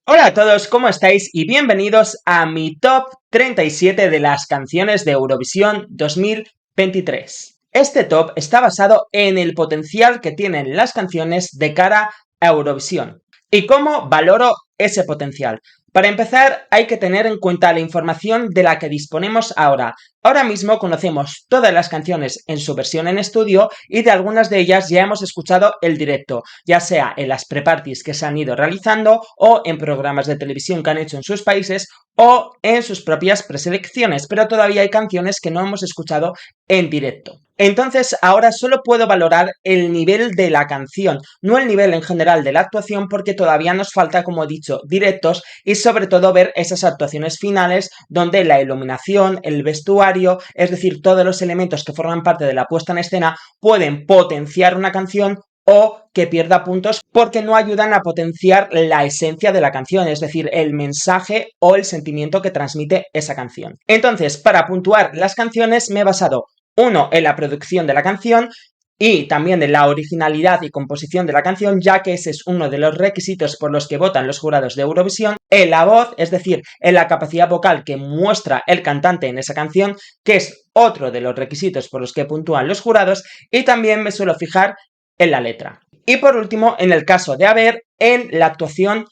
Hola a todos, ¿cómo estáis? Y bienvenidos a mi top 37 de las canciones de Eurovisión 2023. Este top está basado en el potencial que tienen las canciones de cara a Eurovisión. ¿Y cómo valoro ese potencial? Para empezar, hay que tener en cuenta la información de la que disponemos ahora. Ahora mismo conocemos todas las canciones en su versión en estudio y de algunas de ellas ya hemos escuchado el directo, ya sea en las pre-parties que se han ido realizando o en programas de televisión que han hecho en sus países o en sus propias preselecciones, pero todavía hay canciones que no hemos escuchado en directo. Entonces ahora solo puedo valorar el nivel de la canción, no el nivel en general de la actuación, porque todavía nos falta, como he dicho, directos y sobre todo ver esas actuaciones finales donde la iluminación, el vestuario, es decir, todos los elementos que forman parte de la puesta en escena pueden potenciar una canción o que pierda puntos porque no ayudan a potenciar la esencia de la canción, es decir, el mensaje o el sentimiento que transmite esa canción. Entonces, para puntuar las canciones me he basado, uno, en la producción de la canción y también en la originalidad y composición de la canción, ya que ese es uno de los requisitos por los que votan los jurados de Eurovisión, en la voz, es decir, en la capacidad vocal que muestra el cantante en esa canción, que es otro de los requisitos por los que puntúan los jurados, y también me suelo fijar en la letra. Y por último, en el caso de haber, en la actuación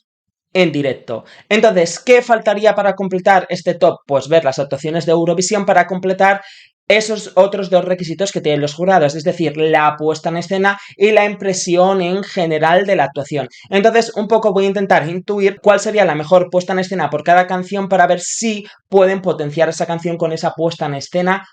en directo. Entonces, ¿qué faltaría para completar este top? Pues ver las actuaciones de Eurovisión para completar esos otros dos requisitos que tienen los jurados, es decir, la puesta en escena y la impresión en general de la actuación. Entonces, un poco voy a intentar intuir cuál sería la mejor puesta en escena por cada canción para ver si pueden potenciar esa canción con esa puesta en escena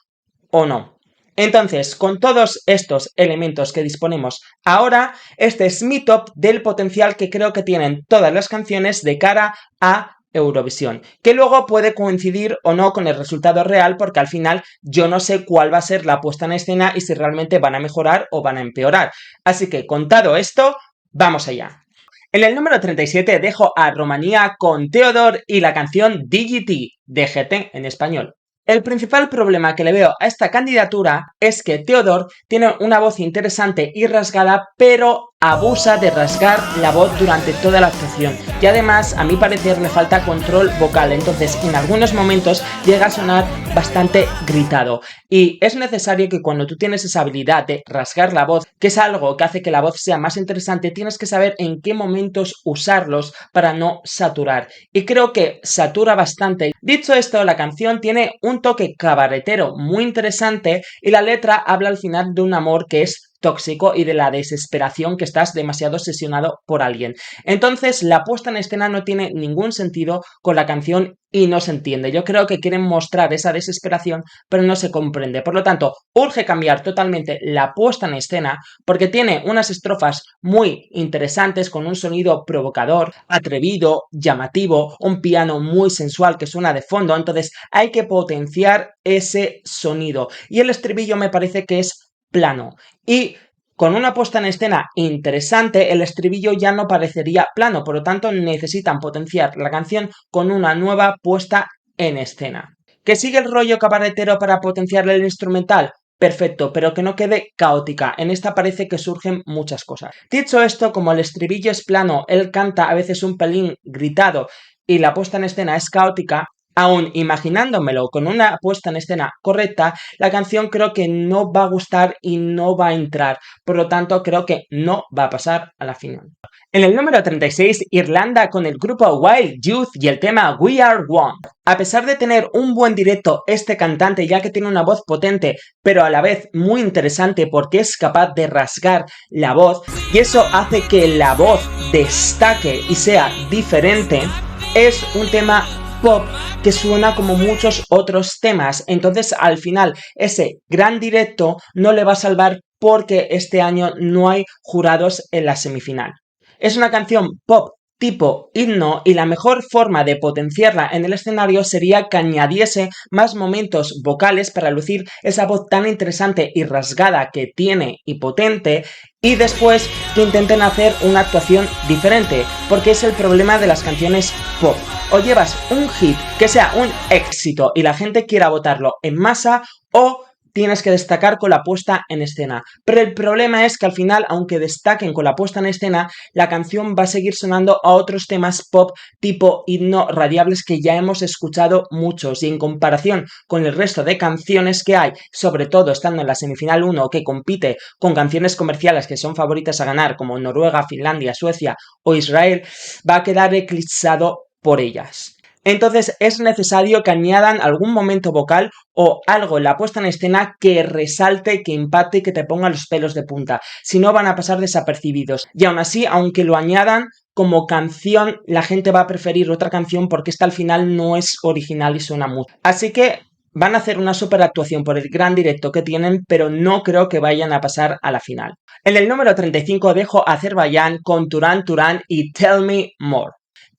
o no. Entonces, con todos estos elementos que disponemos ahora, este es mi top del potencial que creo que tienen todas las canciones de cara a Eurovisión, que luego puede coincidir o no con el resultado real porque al final yo no sé cuál va a ser la puesta en escena y si realmente van a mejorar o van a empeorar. Así que, contado esto, vamos allá. En el número 37 dejo a Rumanía con Teodor y la canción DGT, DGT en español. El principal problema que le veo a esta candidatura es que Teodor tiene una voz interesante y rasgada, pero abusa de rasgar la voz durante toda la actuación y además a mi parecer le falta control vocal, entonces en algunos momentos llega a sonar bastante gritado y es necesario que cuando tú tienes esa habilidad de rasgar la voz, que es algo que hace que la voz sea más interesante, tienes que saber en qué momentos usarlos para no saturar y creo que satura bastante. Dicho esto, la canción tiene un toque cabaretero muy interesante y la letra habla al final de un amor que es tóxico y de la desesperación que estás demasiado obsesionado por alguien. Entonces, la puesta en escena no tiene ningún sentido con la canción y no se entiende. Yo creo que quieren mostrar esa desesperación, pero no se comprende. Por lo tanto, urge cambiar totalmente la puesta en escena porque tiene unas estrofas muy interesantes con un sonido provocador, atrevido, llamativo, un piano muy sensual que suena de fondo. Entonces, hay que potenciar ese sonido. Y el estribillo me parece que es plano y con una puesta en escena interesante el estribillo ya no parecería plano, por lo tanto necesitan potenciar la canción con una nueva puesta en escena. ¿Que sigue el rollo cabaretero para potenciar el instrumental? Perfecto, pero que no quede caótica. En esta parece que surgen muchas cosas. Dicho esto, como el estribillo es plano, él canta a veces un pelín gritado y la puesta en escena es caótica, aún imaginándomelo con una puesta en escena correcta, la canción creo que no va a gustar y no va a entrar. Por lo tanto, creo que no va a pasar a la final. En el número 36, Irlanda con el grupo Wild Youth y el tema We Are One. A pesar de tener un buen directo este cantante, ya que tiene una voz potente, pero a la vez muy interesante porque es capaz de rasgar la voz y eso hace que la voz destaque y sea diferente, es un tema pop que suena como muchos otros temas. Entonces al final ese gran directo no le va a salvar porque este año no hay jurados en la semifinal. Es una canción pop tipo himno y la mejor forma de potenciarla en el escenario sería que añadiese más momentos vocales para lucir esa voz tan interesante y rasgada que tiene y potente y después que intenten hacer una actuación diferente, porque es el problema de las canciones pop. O llevas un hit que sea un éxito y la gente quiera votarlo en masa o tienes que destacar con la puesta en escena. Pero el problema es que al final, aunque destaquen con la puesta en escena, la canción va a seguir sonando a otros temas pop tipo himno radiables que ya hemos escuchado muchos, y en comparación con el resto de canciones que hay, sobre todo estando en la semifinal 1 que compite con canciones comerciales que son favoritas a ganar como Noruega, Finlandia, Suecia o Israel, va a quedar eclipsado por ellas. Entonces es necesario que añadan algún momento vocal o algo en la puesta en escena que resalte, que impacte y que te ponga los pelos de punta. Si no, van a pasar desapercibidos. Y aún así, aunque lo añadan como canción, la gente va a preferir otra canción porque esta al final no es original y suena mucho. Así que van a hacer una super actuación por el gran directo que tienen, pero no creo que vayan a pasar a la final. En el número 35 dejo a Azerbaiyán con Turan Turan y Tell Me More.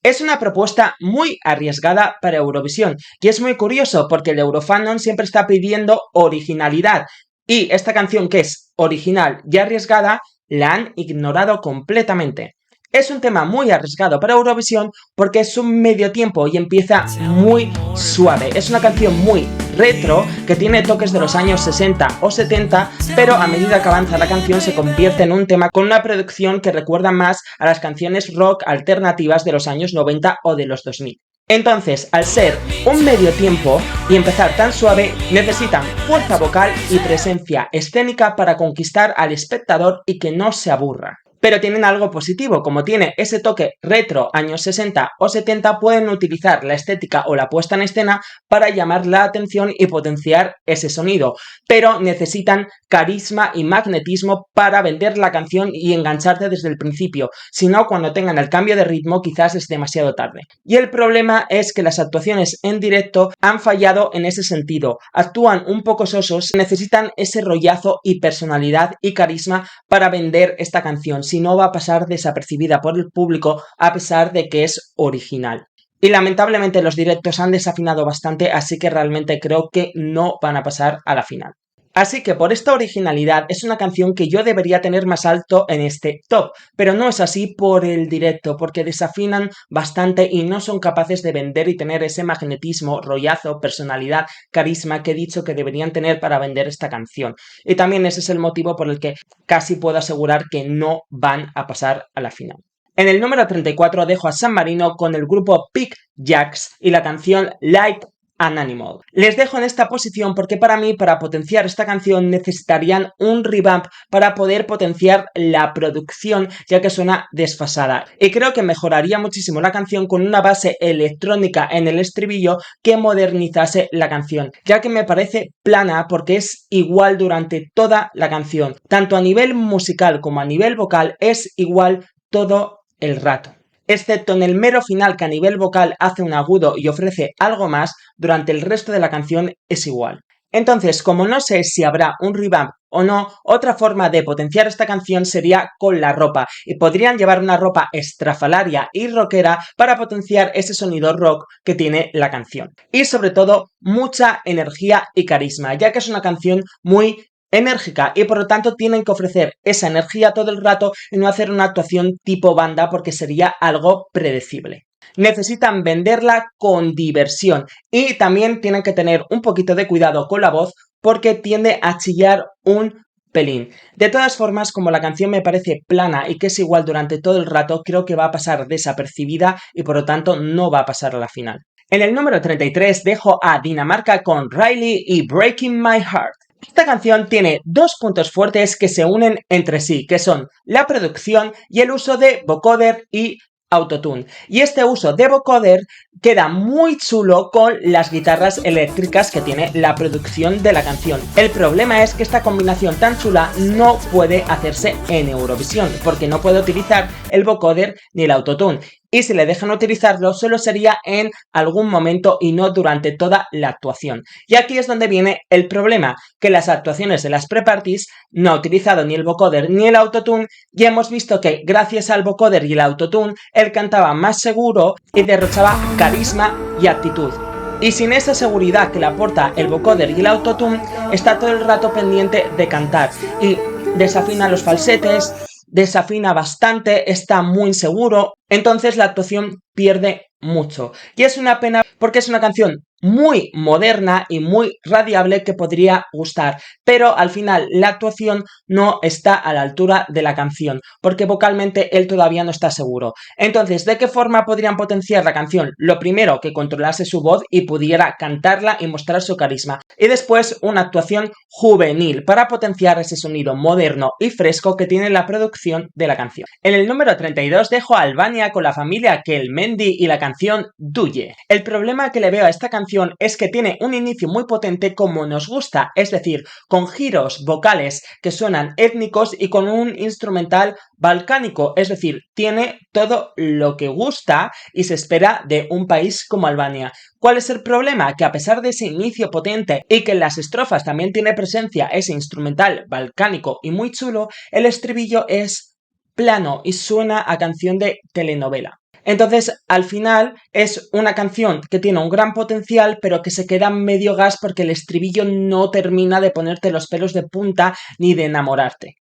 Es una propuesta muy arriesgada para Eurovisión y es muy curioso porque el Eurofandom siempre está pidiendo originalidad y esta canción, que es original y arriesgada, la han ignorado completamente. Es un tema muy arriesgado para Eurovisión porque es un medio tiempo y empieza muy suave. Es una canción muy retro que tiene toques de los años 60 o 70, pero a medida que avanza la canción se convierte en un tema con una producción que recuerda más a las canciones rock alternativas de los años 90 o de los 2000. Entonces, al ser un medio tiempo y empezar tan suave, necesitan fuerza vocal y presencia escénica para conquistar al espectador y que no se aburra. Pero tienen algo positivo, como tiene ese toque retro años 60 o 70, pueden utilizar la estética o la puesta en escena para llamar la atención y potenciar ese sonido, pero necesitan carisma y magnetismo para vender la canción y engancharte desde el principio, si no, cuando tengan el cambio de ritmo quizás es demasiado tarde. Y el problema es que las actuaciones en directo han fallado en ese sentido, actúan un poco sosos, necesitan ese rollazo y personalidad y carisma para vender esta canción, si no va a pasar desapercibida por el público a pesar de que es original. Y lamentablemente los directos han desafinado bastante, así que realmente creo que no van a pasar a la final. Así que por esta originalidad es una canción que yo debería tener más alto en este top, pero no es así por el directo, porque desafinan bastante y no son capaces de vender y tener ese magnetismo, rollazo, personalidad, carisma que he dicho que deberían tener para vender esta canción. Y también ese es el motivo por el que casi puedo asegurar que no van a pasar a la final. En el número 34 dejo a San Marino con el grupo Pick Jacks y la canción Like an Animal. Les dejo en esta posición porque para mí, para potenciar esta canción, necesitarían un revamp para poder potenciar la producción, ya que suena desfasada. Y creo que mejoraría muchísimo la canción con una base electrónica en el estribillo que modernizase la canción, ya que me parece plana porque es igual durante toda la canción. Tanto a nivel musical como a nivel vocal es igual todo el rato. Excepto en el mero final, que a nivel vocal hace un agudo y ofrece algo más, durante el resto de la canción es igual. Entonces, como no sé si habrá un revamp o no, otra forma de potenciar esta canción sería con la ropa, y podrían llevar una ropa estrafalaria y rockera para potenciar ese sonido rock que tiene la canción. Y sobre todo, mucha energía y carisma, ya que es una canción muy enérgica y por lo tanto tienen que ofrecer esa energía todo el rato y no hacer una actuación tipo banda porque sería algo predecible. Necesitan venderla con diversión y también tienen que tener un poquito de cuidado con la voz porque tiende a chillar un pelín. De todas formas, como la canción me parece plana y que es igual durante todo el rato, creo que va a pasar desapercibida y por lo tanto no va a pasar a la final. En el número 33 dejo a Dinamarca con Riley y Breaking My Heart. Esta canción tiene dos puntos fuertes que se unen entre sí, que son la producción y el uso de vocoder y autotune. Y este uso de vocoder queda muy chulo con las guitarras eléctricas que tiene la producción de la canción. El problema es que esta combinación tan chula no puede hacerse en Eurovisión, porque no puede utilizar el vocoder ni el autotune. Y si le dejan utilizarlo, solo sería en algún momento y no durante toda la actuación. Y aquí es donde viene el problema, que las actuaciones de las pre-parties no ha utilizado ni el vocoder ni el autotune, y hemos visto que gracias al vocoder y el autotune, él cantaba más seguro y derrochaba carisma y actitud. Y sin esa seguridad que le aporta el vocoder y el autotune, está todo el rato pendiente de cantar y desafina los falsetes, desafina bastante, está muy inseguro, entonces la actuación pierde mucho. Y es una pena porque es una canción muy moderna y muy radiable que podría gustar, pero al final la actuación no está a la altura de la canción, porque vocalmente él todavía no está seguro. Entonces, ¿de qué forma podrían potenciar la canción? Lo primero, que controlase su voz y pudiera cantarla y mostrar su carisma. Y después, una actuación juvenil para potenciar ese sonido moderno y fresco que tiene la producción de la canción. En el número 32 dejo a Albania con la familia Kelmendi y la canción Duye. El problema que le veo a esta canción es que tiene un inicio muy potente como nos gusta, es decir, con giros vocales que suenan étnicos y con un instrumental balcánico, es decir, tiene todo lo que gusta y se espera de un país como Albania. ¿Cuál es el problema? Que a pesar de ese inicio potente y que en las estrofas también tiene presencia ese instrumental balcánico y muy chulo, el estribillo es plano y suena a canción de telenovela. Entonces, al final es una canción que tiene un gran potencial, pero que se queda medio gas porque el estribillo no termina de ponerte los pelos de punta ni de enamorarte.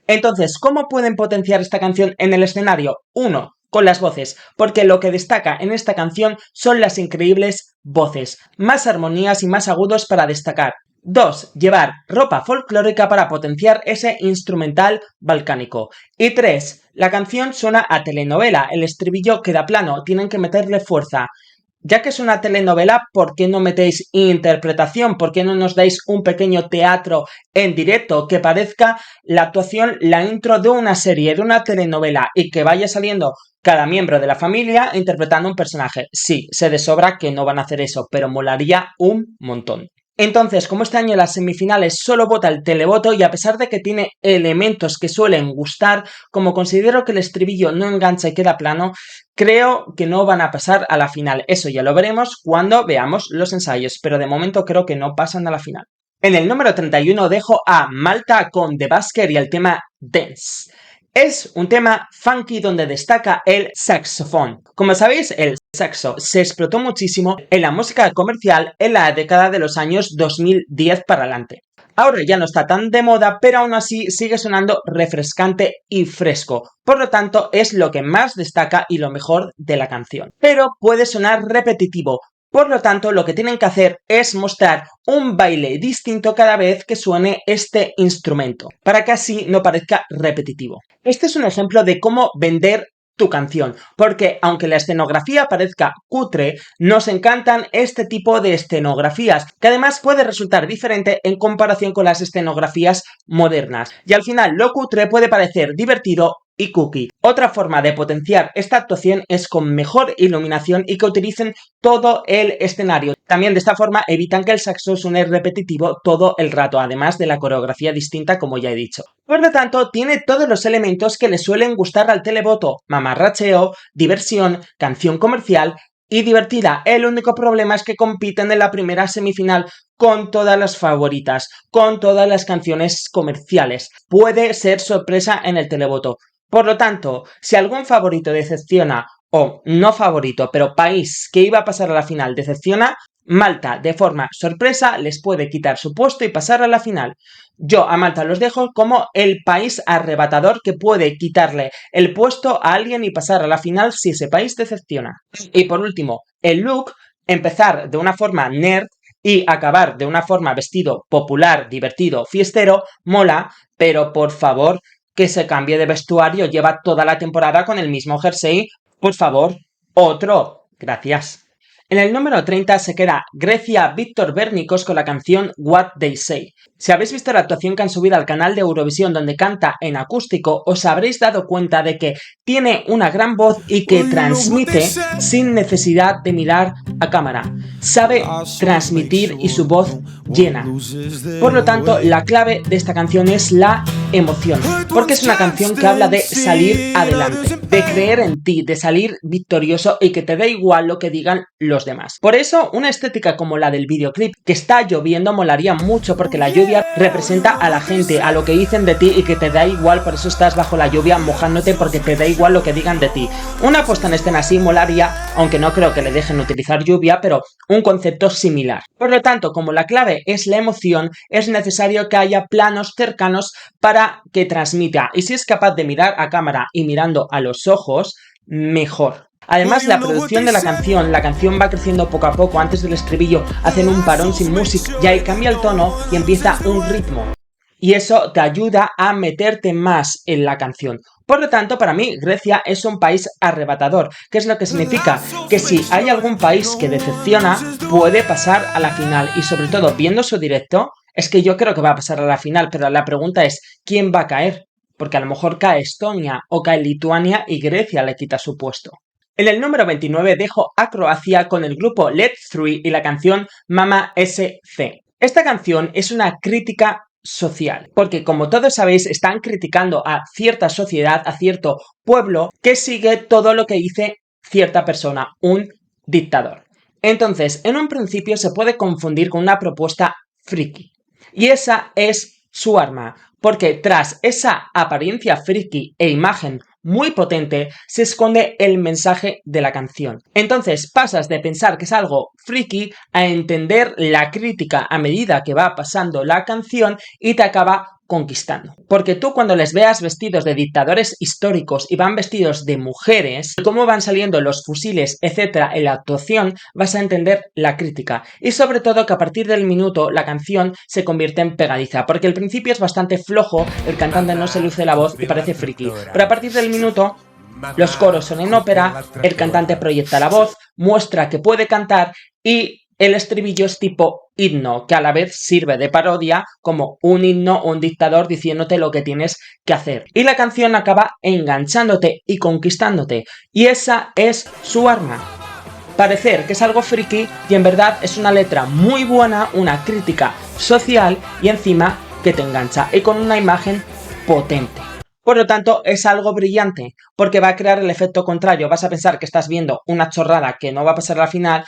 Entonces, ¿cómo pueden potenciar esta canción en el escenario? Uno, con las voces, porque lo que destaca en esta canción son las increíbles voces, más armonías y más agudos para destacar. 2. Llevar ropa folclórica para potenciar ese instrumental balcánico. Y 3. La canción suena a telenovela, el estribillo queda plano, tienen que meterle fuerza. Ya que es una telenovela, ¿por qué no metéis interpretación? ¿Por qué no nos dais un pequeño teatro en directo que parezca la actuación, la intro de una serie, de una telenovela y que vaya saliendo cada miembro de la familia interpretando un personaje? Sí, sé de sobra que no van a hacer eso, pero molaría un montón. Entonces, como este año las semifinales solo vota el televoto y a pesar de que tiene elementos que suelen gustar, como considero que el estribillo no engancha y queda plano, creo que no van a pasar a la final. Eso ya lo veremos cuando veamos los ensayos, pero de momento creo que no pasan a la final. En el número 31 dejo a Malta con The Basker y el tema Dance. Es un tema funky donde destaca el saxofón. Como sabéis, el saxo se explotó muchísimo en la música comercial en la década de los años 2010 para adelante. Ahora ya no está tan de moda, pero aún así sigue sonando refrescante y fresco. Por lo tanto, es lo que más destaca y lo mejor de la canción. Pero puede sonar repetitivo. Por lo tanto, lo que tienen que hacer es mostrar un baile distinto cada vez que suene este instrumento, para que así no parezca repetitivo. Este es un ejemplo de cómo vender tu canción, porque aunque la escenografía parezca cutre, nos encantan este tipo de escenografías, que además puede resultar diferente en comparación con las escenografías modernas, y al final lo cutre puede parecer divertido y cookie. Otra forma de potenciar esta actuación es con mejor iluminación y que utilicen todo el escenario. También de esta forma evitan que el saxo suene repetitivo todo el rato, además de la coreografía distinta como ya he dicho. Por lo tanto, tiene todos los elementos que le suelen gustar al televoto: mamarracheo, diversión, canción comercial y divertida. El único problema es que compiten en la primera semifinal con todas las favoritas, con todas las canciones comerciales. Puede ser sorpresa en el televoto. Por lo tanto, si algún favorito decepciona, o no favorito, pero país que iba a pasar a la final decepciona, Malta, de forma sorpresa, les puede quitar su puesto y pasar a la final. Yo a Malta los dejo como el país arrebatador que puede quitarle el puesto a alguien y pasar a la final si ese país decepciona. Y por último, el look, empezar de una forma nerd y acabar de una forma vestido popular, divertido, fiestero, mola, pero por favor, que se cambie de vestuario, lleva toda la temporada con el mismo jersey, por favor, otro, gracias. En el número 30 se queda Grecia Víctor Bernicos con la canción What They Say. Si habéis visto la actuación que han subido al canal de Eurovisión donde canta en acústico, os habréis dado cuenta de que tiene una gran voz y que transmite sin necesidad de mirar a cámara. Sabe transmitir y su voz llena. Por lo tanto, la clave de esta canción es la emoción, porque es una canción que habla de salir adelante, de creer en ti, de salir victorioso y que te dé igual lo que digan los demás. Por eso, una estética como la del videoclip, que está lloviendo, molaría mucho, porque la lluvia representa a la gente, a lo que dicen de ti y que te da igual, por eso estás bajo la lluvia mojándote porque te da igual lo que digan de ti. Una puesta en escena así molaría, aunque no creo que le dejen utilizar lluvia, pero un concepto similar. Por lo tanto, como la clave es la emoción, es necesario que haya planos cercanos para que transmita, y si es capaz de mirar a cámara y mirando a los ojos, mejor. Además, la producción de la canción va creciendo poco a poco. Antes del estribillo hacen un parón sin música y ahí cambia el tono y empieza un ritmo. Y eso te ayuda a meterte más en la canción. Por lo tanto, para mí, Grecia es un país arrebatador. ¿Qué es lo que significa? Que si hay algún país que decepciona, puede pasar a la final. Y sobre todo, viendo su directo, es que yo creo que va a pasar a la final. Pero la pregunta es, ¿quién va a caer? Porque a lo mejor cae Estonia o cae Lituania y Grecia le quita su puesto. En el número 29 dejo a Croacia con el grupo Let's 3 y la canción Mama SC. Esta canción es una crítica social, porque como todos sabéis están criticando a cierta sociedad, a cierto pueblo que sigue todo lo que dice cierta persona, un dictador. Entonces, en un principio se puede confundir con una propuesta friki, y esa es su arma, porque tras esa apariencia friki e imagen muy potente se esconde el mensaje de la canción. Entonces pasas de pensar que es algo friki a entender la crítica a medida que va pasando la canción y te acaba conquistando. Porque tú cuando les veas vestidos de dictadores históricos y van vestidos de mujeres, y cómo van saliendo los fusiles, etcétera, en la actuación, vas a entender la crítica. Y sobre todo que a partir del minuto la canción se convierte en pegadiza, porque al principio es bastante flojo, el cantante no se luce la voz y parece friki. Pero a partir del minuto los coros son en ópera, el cantante proyecta la voz, muestra que puede cantar y el estribillo es tipo himno, que a la vez sirve de parodia como un himno o un dictador diciéndote lo que tienes que hacer. Y la canción acaba enganchándote y conquistándote. Y esa es su arma. Parecer que es algo friki y en verdad es una letra muy buena, una crítica social y encima que te engancha y con una imagen potente. Por lo tanto, es algo brillante, porque va a crear el efecto contrario. Vas a pensar que estás viendo una chorrada que no va a pasar a la final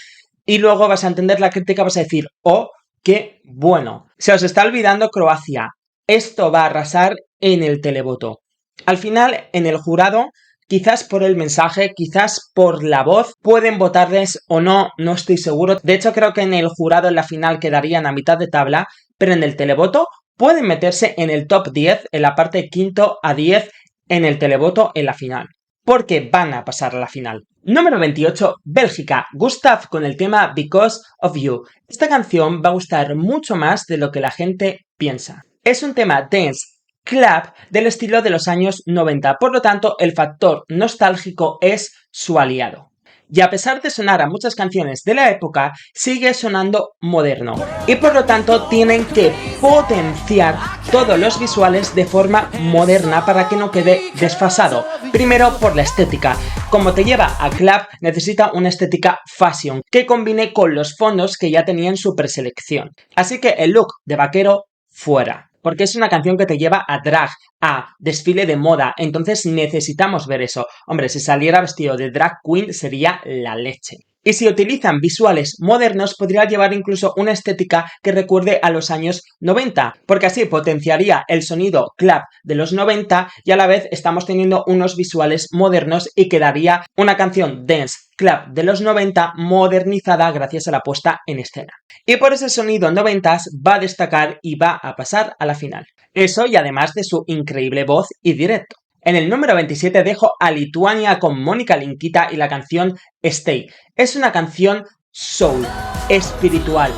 y luego vas a entender la crítica, vas a decir, oh, qué bueno. Se os está olvidando Croacia. Esto va a arrasar en el televoto. Al final, en el jurado, quizás por el mensaje, quizás por la voz, pueden votarles o no, no estoy seguro. De hecho, creo que en el jurado en la final quedarían a mitad de tabla, pero en el televoto pueden meterse en el top 10, en la parte quinto a 10 en el televoto en la final, porque van a pasar a la final. Número 28, Bélgica, Gustav con el tema Because of You. Esta canción va a gustar mucho más de lo que la gente piensa. Es un tema dance club del estilo de los años 90, por lo tanto el factor nostálgico es su aliado. Y a pesar de sonar a muchas canciones de la época, sigue sonando moderno. Y por lo tanto tienen que potenciar todos los visuales de forma moderna para que no quede desfasado. Primero por la estética. Como te lleva a club, necesita una estética fashion que combine con los fondos que ya tenía en su preselección. Así que el look de vaquero fuera. Porque es una canción que te lleva a drag, a desfile de moda, entonces necesitamos ver eso. Hombre, si saliera vestido de drag queen sería la leche. Y si utilizan visuales modernos, podría llevar incluso una estética que recuerde a los años 90, porque así potenciaría el sonido club de los 90 y a la vez estamos teniendo unos visuales modernos y quedaría una canción dance club de los 90 modernizada gracias a la puesta en escena. Y por ese sonido 90s va a destacar y va a pasar a la final. Eso y además de su increíble voz y directo. En el número 27 dejo a Lituania con Mónica Linkita y la canción Stay. Es una canción soul, espiritual,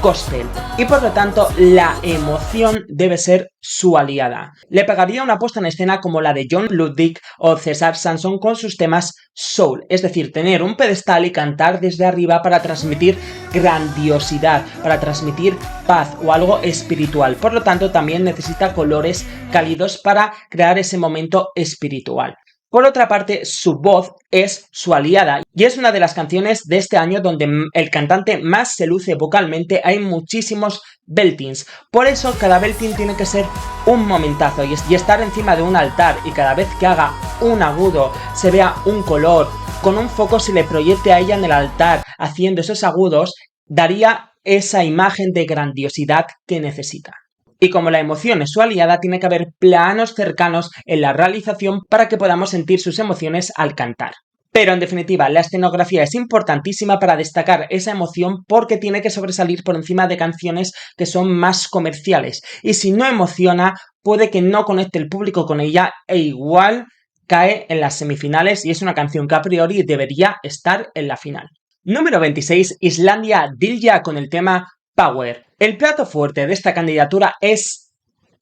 gospel y por lo tanto la emoción debe ser su aliada. Le pegaría una puesta en escena como la de John Ludwig o César Sansón con sus temas soul, es decir, tener un pedestal y cantar desde arriba para transmitir grandiosidad, para transmitir paz o algo espiritual. Por lo tanto, también necesita colores cálidos para crear ese momento espiritual. Por otra parte, su voz es su aliada y es una de las canciones de este año donde el cantante más se luce vocalmente. Hay muchísimos beltings, por eso cada belting tiene que ser un momentazo y estar encima de un altar y cada vez que haga un agudo se vea un color, con un foco se le proyecte a ella en el altar haciendo esos agudos, daría esa imagen de grandiosidad que necesita. Y como la emoción es su aliada, tiene que haber planos cercanos en la realización para que podamos sentir sus emociones al cantar. Pero en definitiva, la escenografía es importantísima para destacar esa emoción porque tiene que sobresalir por encima de canciones que son más comerciales. Y si no emociona, puede que no conecte el público con ella e igual cae en las semifinales y es una canción que a priori debería estar en la final. Número 26, Islandia Dilja con el tema Power. El plato fuerte de esta candidatura es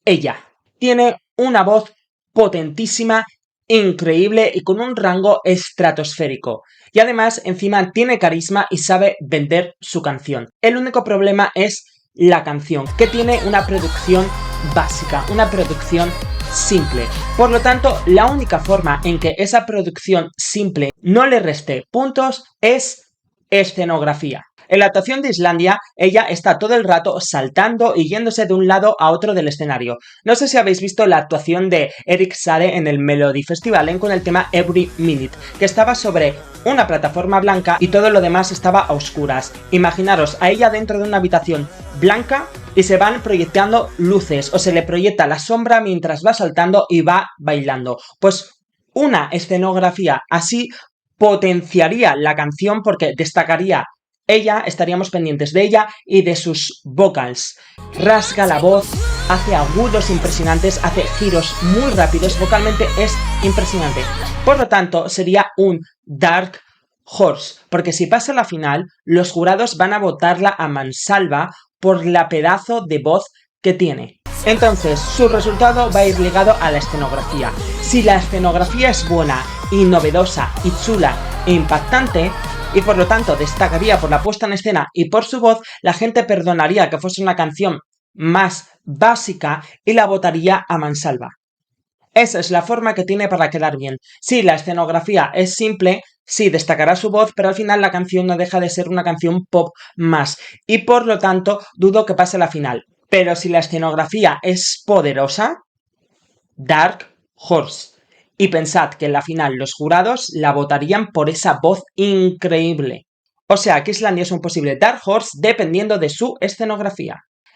ella. Tiene una voz potentísima, increíble y con un rango estratosférico. Y además, encima, tiene carisma y sabe vender su canción. El único problema es la canción, que tiene una producción básica, una producción simple. Por lo tanto, la única forma en que esa producción simple no le reste puntos es escenografía. En la actuación de Islandia, ella está todo el rato saltando y yéndose de un lado a otro del escenario. No sé si habéis visto la actuación de Erik Saade en el Melody Festivalen con el tema Every Minute, que estaba sobre una plataforma blanca y todo lo demás estaba a oscuras. Imaginaros a ella dentro de una habitación blanca y se van proyectando luces o se le proyecta la sombra mientras va saltando y va bailando. Pues una escenografía así potenciaría la canción porque destacaría ella, estaríamos pendientes de ella y de sus vocals. Rasga la voz, hace agudos impresionantes, hace giros muy rápidos, vocalmente es impresionante. Por lo tanto, sería un Dark Horse, porque si pasa a la final, los jurados van a votarla a mansalva por la pedazo de voz que tiene. Entonces, su resultado va a ir ligado a la escenografía. Si la escenografía es buena y novedosa y chula e impactante, y por lo tanto destacaría por la puesta en escena y por su voz, la gente perdonaría que fuese una canción más básica y la votaría a mansalva. Esa es la forma que tiene para quedar bien. Si la escenografía es simple, sí destacará su voz, pero al final la canción no deja de ser una canción pop más, y por lo tanto dudo que pase a la final. Pero si la escenografía es poderosa, Dark Horse. Y pensad que en la final los jurados la votarían por esa voz increíble. O sea que Islandia es un posible Dark Horse dependiendo de su escenografía.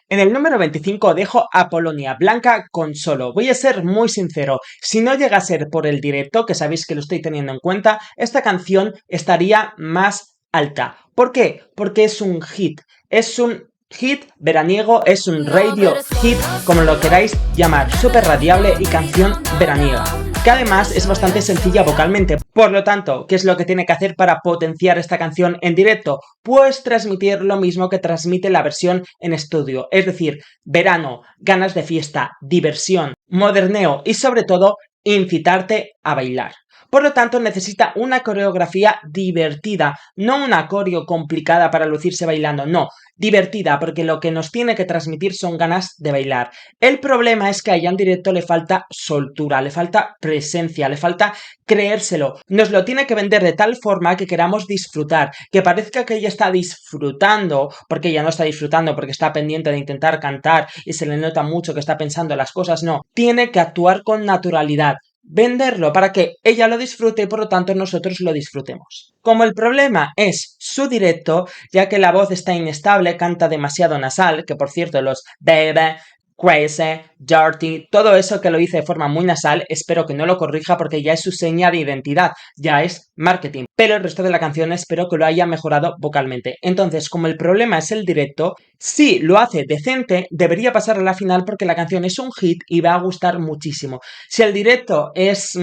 En el número 25 dejo a Polonia Blanca con Solo. Voy a ser muy sincero, si no llega a ser por el directo, que sabéis que lo estoy teniendo en cuenta, esta canción estaría más alta. ¿Por qué? Porque es un hit. Es un hit veraniego, es un radio hit, como lo queráis llamar, súper radiable y canción veraniega, que además es bastante sencilla vocalmente. Por lo tanto, ¿qué es lo que tiene que hacer para potenciar esta canción en directo? Pues transmitir lo mismo que transmite la versión en estudio, es decir, verano, ganas de fiesta, diversión, moderneo y sobre todo incitarte a bailar. Por lo tanto, necesita una coreografía divertida, no una coreo complicada para lucirse bailando, no, divertida, porque lo que nos tiene que transmitir son ganas de bailar. El problema es que a ella en directo le falta soltura, le falta presencia, le falta creérselo. Nos lo tiene que vender de tal forma que queramos disfrutar, que parezca que ella está disfrutando, porque ella no está disfrutando, porque está pendiente de intentar cantar y se le nota mucho que está pensando las cosas, no. Tiene que actuar con naturalidad. Venderlo para que ella lo disfrute y por lo tanto nosotros lo disfrutemos. Como el problema es su directo, ya que la voz está inestable, canta demasiado nasal, que por cierto los baby, crazy, dirty, todo eso que lo hice de forma muy nasal, espero que no lo corrija porque ya es su seña de identidad, ya es marketing. Pero el resto de la canción espero que lo haya mejorado vocalmente. Entonces, como el problema es el directo, si lo hace decente, debería pasar a la final porque la canción es un hit y va a gustar muchísimo. Si el directo es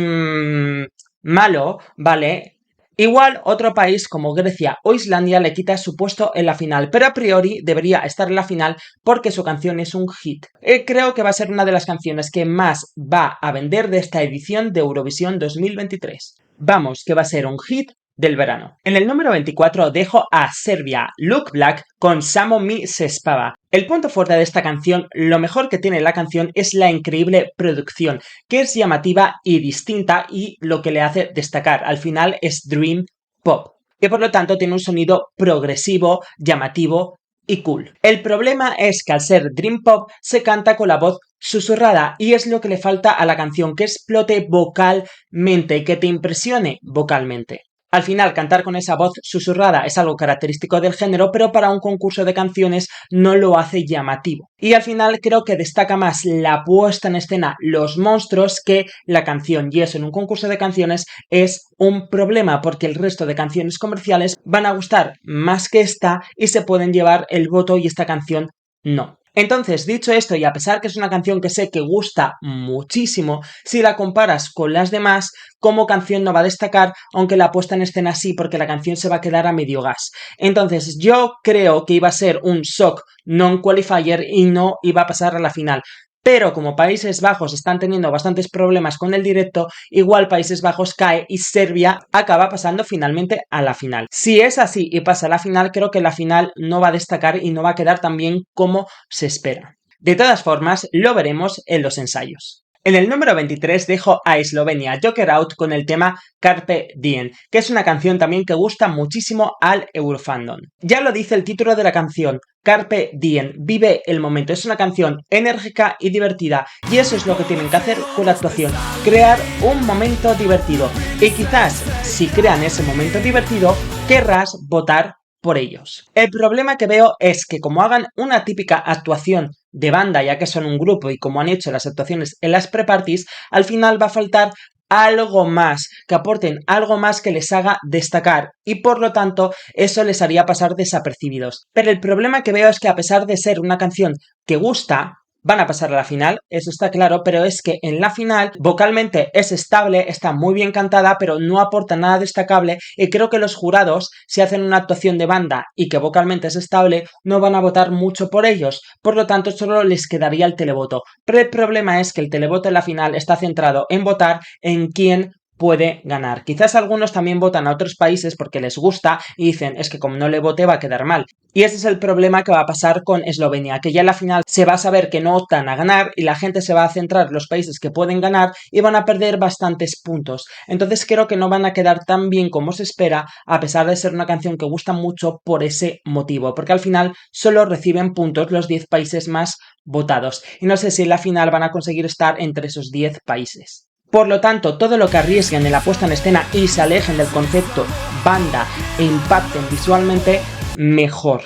malo, ¿vale? Igual otro país como Grecia o Islandia le quita su puesto en la final, pero a priori debería estar en la final porque su canción es un hit. Creo que va a ser una de las canciones que más va a vender de esta edición de Eurovisión 2023. Vamos, que va a ser un hit del verano. En el número 24 dejo a Serbia, Look Black con Samo mi se spava. El punto fuerte de esta canción, lo mejor que tiene la canción es la increíble producción, que es llamativa y distinta y lo que le hace destacar. Al final es Dream Pop, que por lo tanto tiene un sonido progresivo, llamativo y cool. El problema es que al ser Dream Pop se canta con la voz susurrada y es lo que le falta a la canción, que explote vocalmente y que te impresione vocalmente. Al final, cantar con esa voz susurrada es algo característico del género, pero para un concurso de canciones no lo hace llamativo. Y al final creo que destaca más la puesta en escena, los monstruos, que la canción. Y eso en un concurso de canciones es un problema, porque el resto de canciones comerciales van a gustar más que esta y se pueden llevar el voto y esta canción no. Entonces, dicho esto, y a pesar que es una canción que sé que gusta muchísimo, si la comparas con las demás, como canción no va a destacar, aunque la puesta en escena sí, porque la canción se va a quedar a medio gas. Entonces, yo creo que iba a ser un shock non-qualifier y no iba a pasar a la final. Pero como Países Bajos están teniendo bastantes problemas con el directo, igual Países Bajos cae y Serbia acaba pasando finalmente a la final. Si es así y pasa a la final, creo que la final no va a destacar y no va a quedar tan bien como se espera. De todas formas, lo veremos en los ensayos. En el número 23 dejo a Eslovenia Joker Out con el tema Carpe Diem, que es una canción también que gusta muchísimo al Eurofandom. Ya lo dice el título de la canción, Carpe Diem, vive el momento. Es una canción enérgica y divertida y eso es lo que tienen que hacer con la actuación, crear un momento divertido. Y quizás si crean ese momento divertido, querrás votar por ellos. El problema que veo es que como hagan una típica actuación de banda, ya que son un grupo y como han hecho las actuaciones en las pre-parties, al final va a faltar algo más, que aporten algo más que les haga destacar y por lo tanto eso les haría pasar desapercibidos. Pero el problema que veo es que a pesar de ser una canción que gusta, van a pasar a la final, eso está claro, pero es que en la final vocalmente es estable, está muy bien cantada, pero no aporta nada destacable y creo que los jurados, si hacen una actuación de banda y que vocalmente es estable, no van a votar mucho por ellos, por lo tanto solo les quedaría el televoto. Pero el problema es que el televoto en la final está centrado en votar en quién puede ganar. Quizás algunos también votan a otros países porque les gusta y dicen, es que como no le vote va a quedar mal. Y ese es el problema que va a pasar con Eslovenia, que ya en la final se va a saber que no optan a ganar y la gente se va a centrar en los países que pueden ganar y van a perder bastantes puntos. Entonces creo que no van a quedar tan bien como se espera, a pesar de ser una canción que gusta mucho por ese motivo, porque al final solo reciben puntos los 10 países más votados. Y no sé si en la final van a conseguir estar entre esos 10 países. Por lo tanto, todo lo que arriesguen en la puesta en escena y se alejen del concepto banda e impacten visualmente, mejor.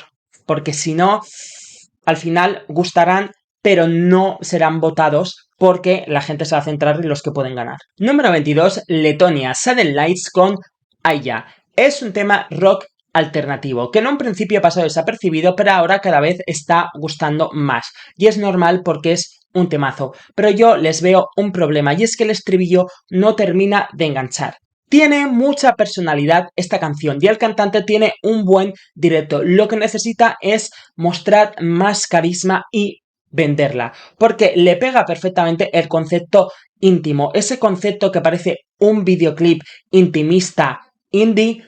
Porque si no, al final gustarán, pero no serán votados porque la gente se va a centrar en los que pueden ganar. Número 22, Letonia, Sudden Lights con Aya. Es un tema rock alternativo, que en un principio ha pasado desapercibido, pero ahora cada vez está gustando más. Y es normal porque es un temazo, pero yo les veo un problema y es que el estribillo no termina de enganchar. Tiene mucha personalidad esta canción y el cantante tiene un buen directo. Lo que necesita es mostrar más carisma y venderla, porque le pega perfectamente el concepto íntimo, ese concepto que parece un videoclip intimista indie.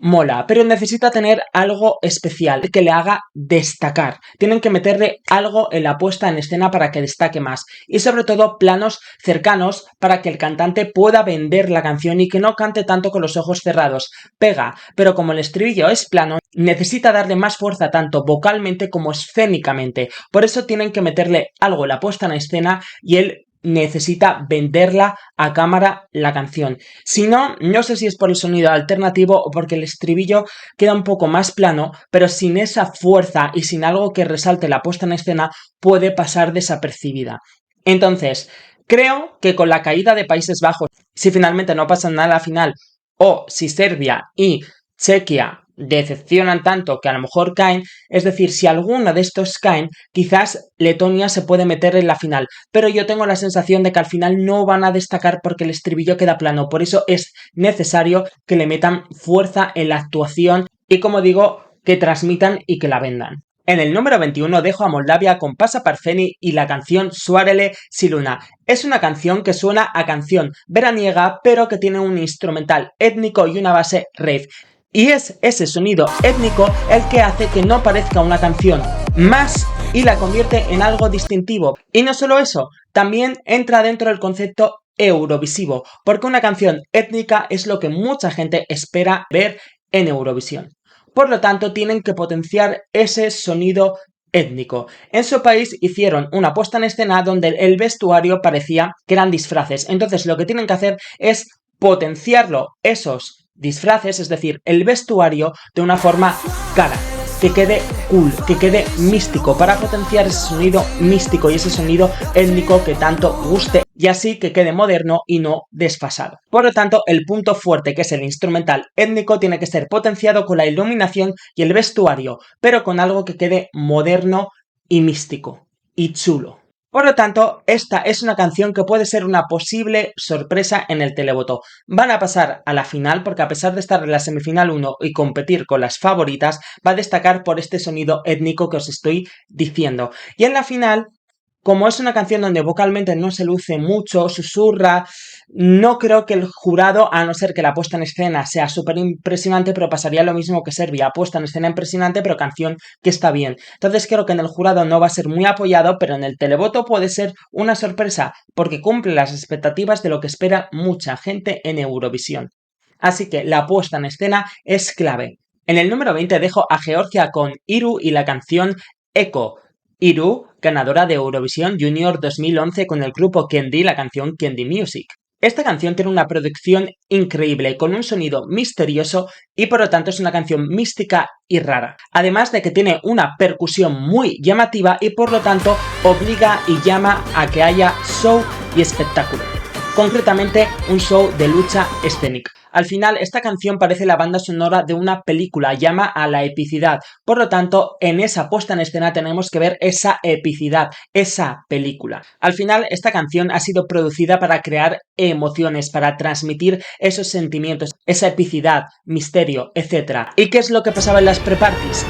Mola, pero necesita tener algo especial que le haga destacar. Tienen que meterle algo en la puesta en escena para que destaque más. Y sobre todo planos cercanos para que el cantante pueda vender la canción y que no cante tanto con los ojos cerrados. Pega, pero como el estribillo es plano, necesita darle más fuerza tanto vocalmente como escénicamente. Por eso tienen que meterle algo en la puesta en escena y él necesita venderla a cámara la canción. Si no, no sé si es por el sonido alternativo o porque el estribillo queda un poco más plano, pero sin esa fuerza y sin algo que resalte la puesta en escena puede pasar desapercibida. Entonces, creo que con la caída de Países Bajos, si finalmente no pasa nada a la final, o si Serbia y Chequia decepcionan tanto que a lo mejor caen, es decir, si alguno de estos caen, quizás Letonia se puede meter en la final, pero yo tengo la sensación de que al final no van a destacar porque el estribillo queda plano, por eso es necesario que le metan fuerza en la actuación y, como digo, que transmitan y que la vendan. En el número 21 dejo a Moldavia con Pasa Parfeni y la canción Soarele Siluna. Es una canción que suena a canción veraniega, pero que tiene un instrumental étnico y una base rave. Y es ese sonido étnico el que hace que no parezca una canción más y la convierte en algo distintivo. Y no solo eso, también entra dentro del concepto eurovisivo, porque una canción étnica es lo que mucha gente espera ver en Eurovisión. Por lo tanto, tienen que potenciar ese sonido étnico. En su país hicieron una puesta en escena donde el vestuario parecía que eran disfraces. Entonces, lo que tienen que hacer es potenciarlo, esos disfraces, es decir, el vestuario, de una forma cara, que quede cool, que quede místico, para potenciar ese sonido místico y ese sonido étnico que tanto guste, y así que quede moderno y no desfasado. Por lo tanto, el punto fuerte, que es el instrumental étnico, tiene que ser potenciado con la iluminación y el vestuario, pero con algo que quede moderno y místico y chulo. Por lo tanto, esta es una canción que puede ser una posible sorpresa en el televoto. Van a pasar a la final porque a pesar de estar en la semifinal 1 y competir con las favoritas, va a destacar por este sonido étnico que os estoy diciendo. Y en la final, como es una canción donde vocalmente no se luce mucho, susurra, no creo que el jurado, a no ser que la puesta en escena sea súper impresionante, pero pasaría lo mismo que Serbia, puesta en escena impresionante, pero canción que está bien. Entonces creo que en el jurado no va a ser muy apoyado, pero en el televoto puede ser una sorpresa, porque cumple las expectativas de lo que espera mucha gente en Eurovisión. Así que la puesta en escena es clave. En el número 20 dejo a Georgia con Iru y la canción Echo. Iru, ganadora de Eurovisión Junior 2011 con el grupo Kendi, la canción Kendi Music. Esta canción tiene una producción increíble, con un sonido misterioso y por lo tanto es una canción mística y rara. Además de que tiene una percusión muy llamativa y por lo tanto obliga y llama a que haya show y espectáculo. Concretamente, un show de lucha escénica. Al final, esta canción parece la banda sonora de una película, llama a la epicidad. Por lo tanto, en esa puesta en escena tenemos que ver esa epicidad, esa película. Al final, esta canción ha sido producida para crear emociones, para transmitir esos sentimientos, esa epicidad, misterio, etc. ¿Y qué es lo que pasaba en las pre-parties?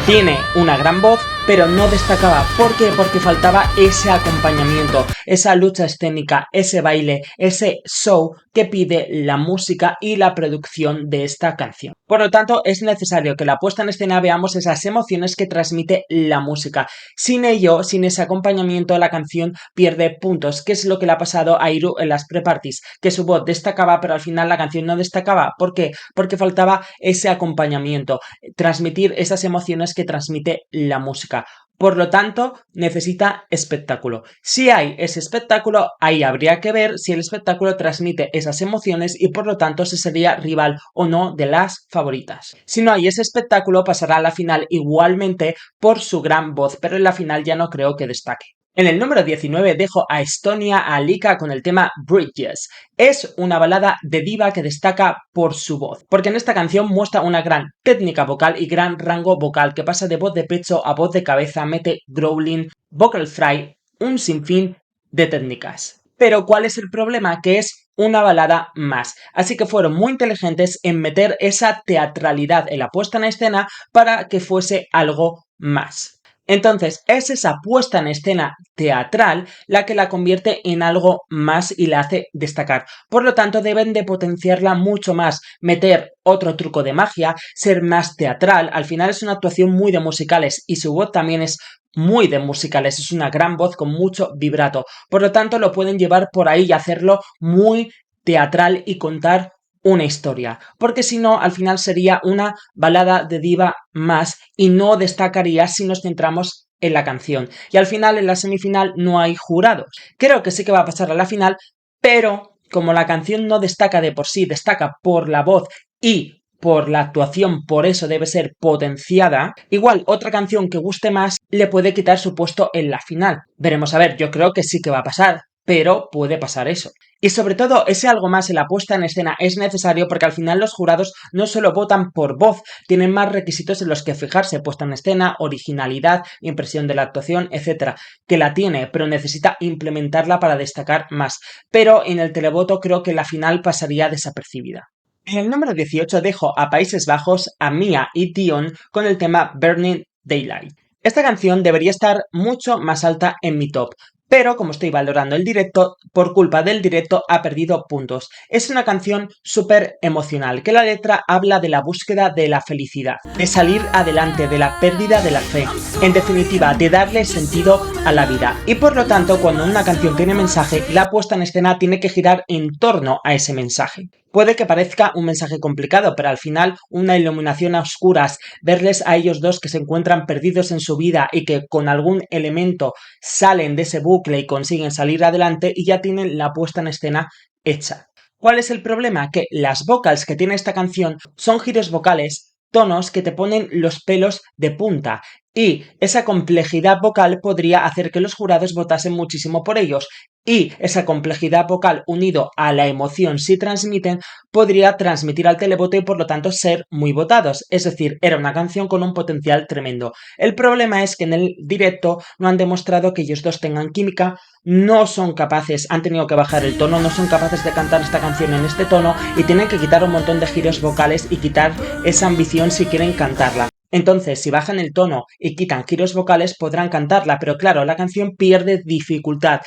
Tiene una gran voz, pero no destacaba. ¿Por qué? Porque faltaba ese acompañamiento, esa lucha escénica, ese baile, ese show que pide la música y la producción de esta canción. Por lo tanto, es necesario que la puesta en escena veamos esas emociones que transmite la música. Sin ello, sin ese acompañamiento, la canción pierde puntos. ¿Qué es lo que le ha pasado a Iru en las pre-parties? Que su voz destacaba, pero al final la canción no destacaba. ¿Por qué? Porque faltaba ese acompañamiento, transmitir esas emociones que transmite la música. Por lo tanto, necesita espectáculo. Si hay ese espectáculo, ahí habría que ver si el espectáculo transmite esas emociones y por lo tanto se sería rival o no de las favoritas. Si no hay ese espectáculo, pasará a la final igualmente por su gran voz, pero en la final ya no creo que destaque. En el número 19 dejo a Estonia Alika con el tema Bridges. Es una balada de diva que destaca por su voz, porque en esta canción muestra una gran técnica vocal y gran rango vocal que pasa de voz de pecho a voz de cabeza, mete growling, vocal fry, un sinfín de técnicas. Pero ¿cuál es el problema? Que es una balada más. Así que fueron muy inteligentes en meter esa teatralidad en la puesta en escena para que fuese algo más. Entonces, es esa puesta en escena teatral la que la convierte en algo más y la hace destacar. Por lo tanto, deben de potenciarla mucho más, meter otro truco de magia, ser más teatral. Al final es una actuación muy de musicales y su voz también es muy de musicales. Es una gran voz con mucho vibrato. Por lo tanto, lo pueden llevar por ahí y hacerlo muy teatral y contar una historia, porque si no, al final sería una balada de diva más y no destacaría si nos centramos en la canción. Y al final, en la semifinal, no hay jurados. Creo que sí que va a pasar a la final, pero como la canción no destaca de por sí, destaca por la voz y por la actuación, por eso debe ser potenciada, igual otra canción que guste más le puede quitar su puesto en la final. Veremos a ver, yo creo que sí que va a pasar, pero puede pasar eso. Y sobre todo, ese algo más en la puesta en escena es necesario porque al final los jurados no solo votan por voz, tienen más requisitos en los que fijarse, puesta en escena, originalidad, impresión de la actuación, etc. Que la tiene, pero necesita implementarla para destacar más. Pero en el televoto creo que la final pasaría desapercibida. En el número 18 dejo a Países Bajos, a Mia y Dion con el tema Burning Daylight. Esta canción debería estar mucho más alta en mi top, pero como estoy valorando el directo, por culpa del directo ha perdido puntos. Es una canción súper emocional, que la letra habla de la búsqueda de la felicidad, de salir adelante, de la pérdida de la fe, en definitiva, de darle sentido a la vida. Y por lo tanto, cuando una canción tiene mensaje, la puesta en escena tiene que girar en torno a ese mensaje. Puede que parezca un mensaje complicado, pero al final una iluminación a oscuras, verles a ellos dos que se encuentran perdidos en su vida y que con algún elemento salen de ese bucle y consiguen salir adelante y ya tienen la puesta en escena hecha. ¿Cuál es el problema? Que las vocals que tiene esta canción son giros vocales, tonos que te ponen los pelos de punta y esa complejidad vocal podría hacer que los jurados votasen muchísimo por ellos y esa complejidad vocal unido a la emoción si transmiten podría transmitir al televoto y por lo tanto ser muy votados, es decir, era una canción con un potencial tremendo. El problema es que en el directo no han demostrado que ellos dos tengan química, no son capaces, han tenido que bajar el tono, no son capaces de cantar esta canción en este tono y tienen que quitar un montón de giros vocales y quitar esa ambición si quieren cantarla. Entonces, si bajan el tono y quitan giros vocales, podrán cantarla, pero claro, la canción pierde dificultad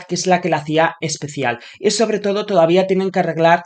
que es la que la hacía especial. Y sobre todo todavía tienen que arreglar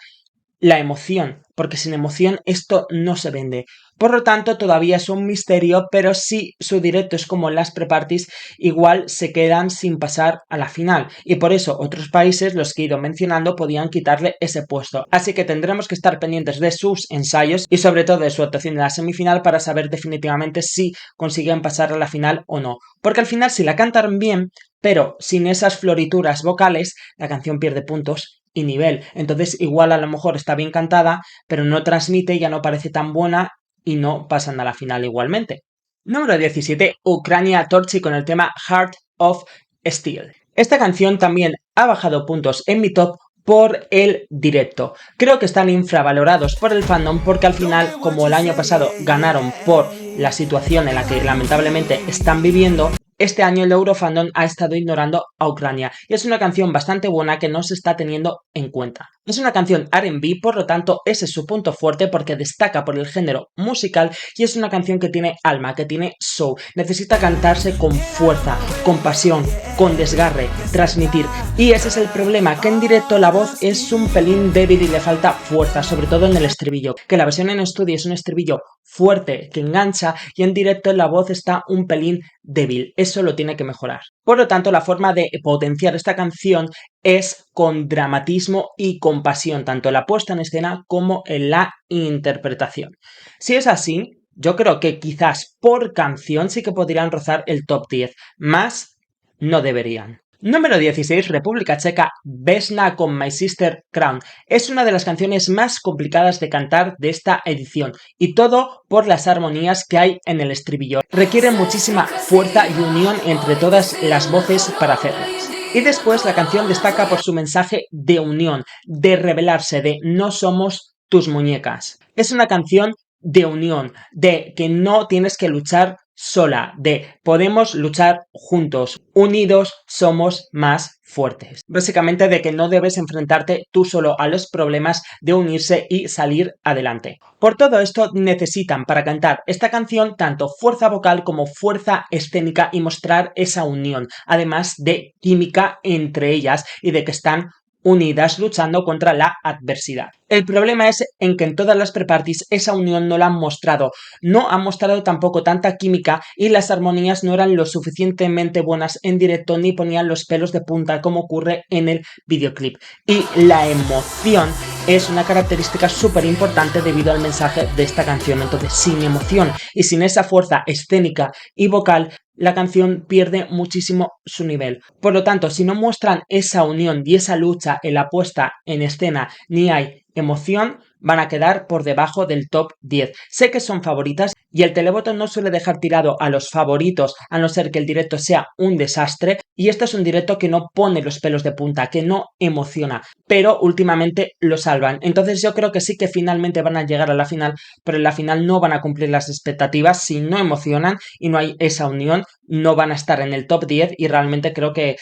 la emoción, porque sin emoción esto no se vende. Por lo tanto, todavía es un misterio, pero si su directo es como las pre-parties, igual se quedan sin pasar a la final. Y por eso otros países, los que he ido mencionando, podían quitarle ese puesto. Así que tendremos que estar pendientes de sus ensayos y sobre todo de su actuación en la semifinal para saber definitivamente si consiguen pasar a la final o no. Porque al final, si la cantan bien, pero sin esas florituras vocales, la canción pierde puntos y nivel. Entonces igual a lo mejor está bien cantada, pero no transmite, ya no parece tan buena y no pasan a la final igualmente. Número 17, Ucrania Torchi con el tema Heart of Steel. Esta canción también ha bajado puntos en mi top por el directo. Creo que están infravalorados por el fandom porque al final, como el año pasado ganaron por la situación en la que lamentablemente están viviendo, este año el Eurofandom ha estado ignorando a Ucrania y es una canción bastante buena que no se está teniendo en cuenta. Es una canción R&B, por lo tanto ese es su punto fuerte porque destaca por el género musical y es una canción que tiene alma, que tiene soul. Necesita cantarse con fuerza, con pasión, con desgarre, transmitir. Y ese es el problema, que en directo la voz es un pelín débil y le falta fuerza, sobre todo en el estribillo. Que la versión en estudio es un estribillo fuerte, que engancha, y en directo la voz está un pelín débil. Eso lo tiene que mejorar. Por lo tanto, la forma de potenciar esta canción es con dramatismo y con pasión, tanto en la puesta en escena como en la interpretación. Si es así, yo creo que quizás por canción sí que podrían rozar el top 10, más no deberían. Número 16, República Checa, Vesna con My Sister Crown. Es una de las canciones más complicadas de cantar de esta edición, y todo por las armonías que hay en el estribillo. Requiere muchísima fuerza y unión entre todas las voces para hacerlas. Y después la canción destaca por su mensaje de unión, de rebelarse, de no somos tus muñecas. Es una canción de unión, de que no tienes que luchar sola, de podemos luchar juntos, unidos somos más fuertes. Básicamente de que no debes enfrentarte tú solo a los problemas, de unirse y salir adelante. Por todo esto necesitan para cantar esta canción tanto fuerza vocal como fuerza escénica y mostrar esa unión, además de química entre ellas y de que están unidas luchando contra la adversidad. El problema es en que en todas las pre-parties esa unión no la han mostrado, no han mostrado tampoco tanta química y las armonías no eran lo suficientemente buenas en directo ni ponían los pelos de punta como ocurre en el videoclip. Y la emoción es una característica súper importante debido al mensaje de esta canción. Entonces, sin emoción y sin esa fuerza escénica y vocal, la canción pierde muchísimo su nivel. Por lo tanto, si no muestran esa unión y esa lucha en la puesta en escena, ni hay emoción, van a quedar por debajo del top 10. Sé que son favoritas y el televoto no suele dejar tirado a los favoritos a no ser que el directo sea un desastre, y este es un directo que no pone los pelos de punta, que no emociona, pero últimamente lo salvan. Entonces yo creo que sí que finalmente van a llegar a la final, pero en la final no van a cumplir las expectativas. Si no emocionan y no hay esa unión, no van a estar en el top 10 y realmente creo que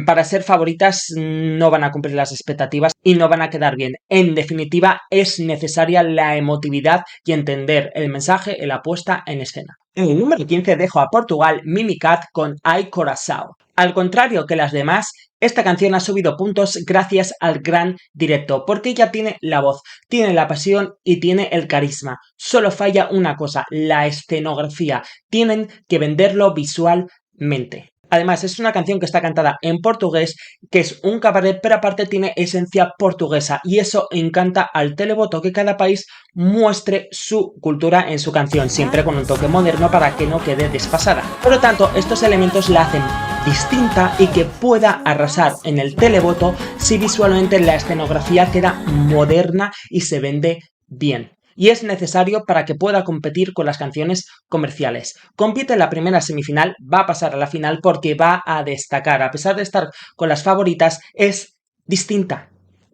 para ser favoritas no van a cumplir las expectativas y no van a quedar bien. En definitiva, es necesaria la emotividad y entender el mensaje en la puesta en escena. En el número 15 dejo a Portugal Mimicat con Ai Coração. Al contrario que las demás, esta canción ha subido puntos gracias al gran directo, porque ella tiene la voz, tiene la pasión y tiene el carisma. Solo falla una cosa, la escenografía. Tienen que venderlo visualmente. Además, es una canción que está cantada en portugués, que es un cabaret, pero aparte tiene esencia portuguesa y eso encanta al televoto, que cada país muestre su cultura en su canción, siempre con un toque moderno para que no quede desfasada. Por lo tanto, estos elementos la hacen distinta y que pueda arrasar en el televoto si visualmente la escenografía queda moderna y se vende bien. y es necesario para que pueda competir con las canciones comerciales. Compite en la primera semifinal, va a pasar a la final porque va a destacar. A pesar de estar con las favoritas, es distinta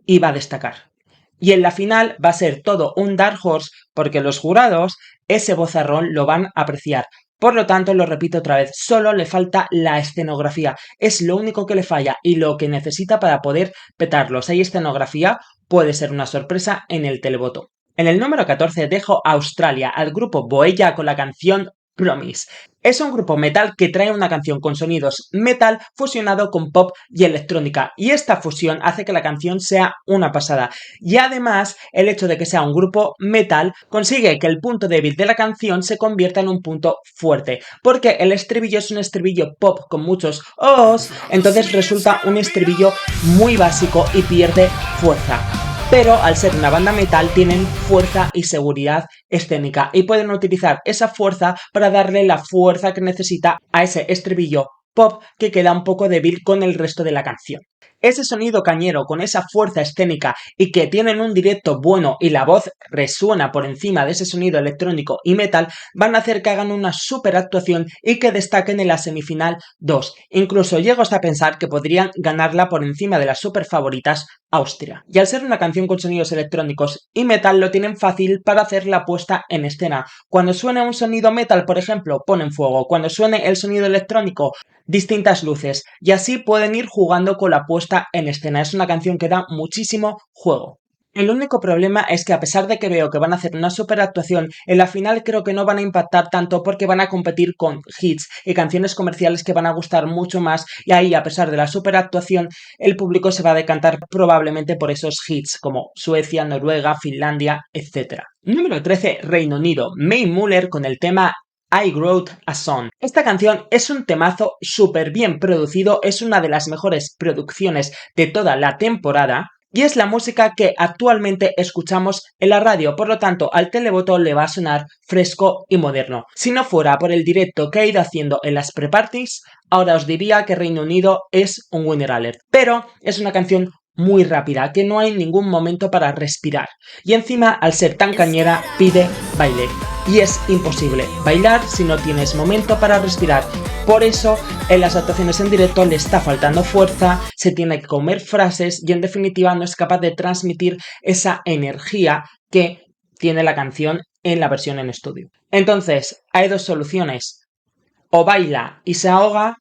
y va a destacar. Y en la final va a ser todo un Dark Horse porque los jurados ese vozarrón lo van a apreciar. Por lo tanto, lo repito otra vez, solo le falta la escenografía. Es lo único que le falla y lo que necesita para poder petarlo. Si hay escenografía, puede ser una sorpresa en el televoto. En el número 14 dejo a Australia, al grupo Boella con la canción Promise. Es un grupo metal que trae una canción con sonidos metal fusionado con pop y electrónica, y esta fusión hace que la canción sea una pasada. Y además, el hecho de que sea un grupo metal consigue que el punto débil de la canción se convierta en un punto fuerte, porque el estribillo es un estribillo pop con muchos ohs, entonces resulta un estribillo muy básico y pierde fuerza. Pero al ser una banda metal tienen fuerza y seguridad escénica y pueden utilizar esa fuerza para darle la fuerza que necesita a ese estribillo pop que queda un poco débil con el resto de la canción. Ese sonido cañero con esa fuerza escénica y que tienen un directo bueno y la voz resuena por encima de ese sonido electrónico y metal van a hacer que hagan una super actuación y que destaquen en la semifinal 2. Incluso llego hasta a pensar que podrían ganarla por encima de las super favoritas Austria. Y al ser una canción con sonidos electrónicos y metal lo tienen fácil para hacer la puesta en escena. Cuando suene un sonido metal, por ejemplo, ponen fuego. Cuando suene el sonido electrónico, distintas luces. Y así pueden ir jugando con la puesta en escena. Es una canción que da muchísimo juego. El único problema es que a pesar de que veo que van a hacer una super actuación, en la final creo que no van a impactar tanto porque van a competir con hits y canciones comerciales que van a gustar mucho más y ahí a pesar de la super actuación el público se va a decantar probablemente por esos hits como Suecia, Noruega, Finlandia, etc. Número 13, Reino Unido, Mae Muller con el tema I Wrote a Song. Esta canción es un temazo súper bien producido, es una de las mejores producciones de toda la temporada y es la música que actualmente escuchamos en la radio, por lo tanto al televoto le va a sonar fresco y moderno. Si no fuera por el directo que he ido haciendo en las pre-parties, ahora os diría que Reino Unido es un winner alert, pero es una canción muy rápida, que no hay ningún momento para respirar. Y encima, al ser tan cañera, pide baile. Y es imposible bailar si no tienes momento para respirar. Por eso, en las actuaciones en directo le está faltando fuerza, se tiene que comer frases y en definitiva no es capaz de transmitir esa energía que tiene la canción en la versión en estudio. Entonces, hay dos soluciones. O baila y se ahoga,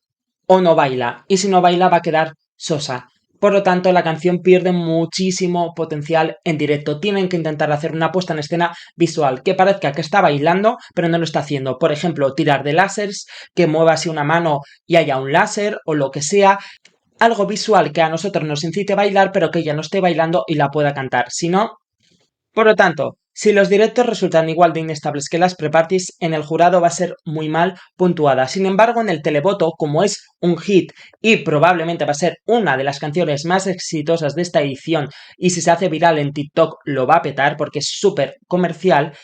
o no baila. Y si no baila va a quedar sosa. Por lo tanto, la canción pierde muchísimo potencial en directo. Tienen que intentar hacer una puesta en escena visual que parezca que está bailando, pero no lo está haciendo. Por ejemplo, tirar de láseres, que mueva así una mano y haya un láser o lo que sea. Algo visual que a nosotros nos incite a bailar, pero que ella no esté bailando y la pueda cantar. Si no, por lo tanto, si los directos resultan igual de inestables que las pre-parties, en el jurado va a ser muy mal puntuada. Sin embargo, en el televoto, como es un hit y probablemente va a ser una de las canciones más exitosas de esta edición y si se hace viral en TikTok lo va a petar porque es súper comercial,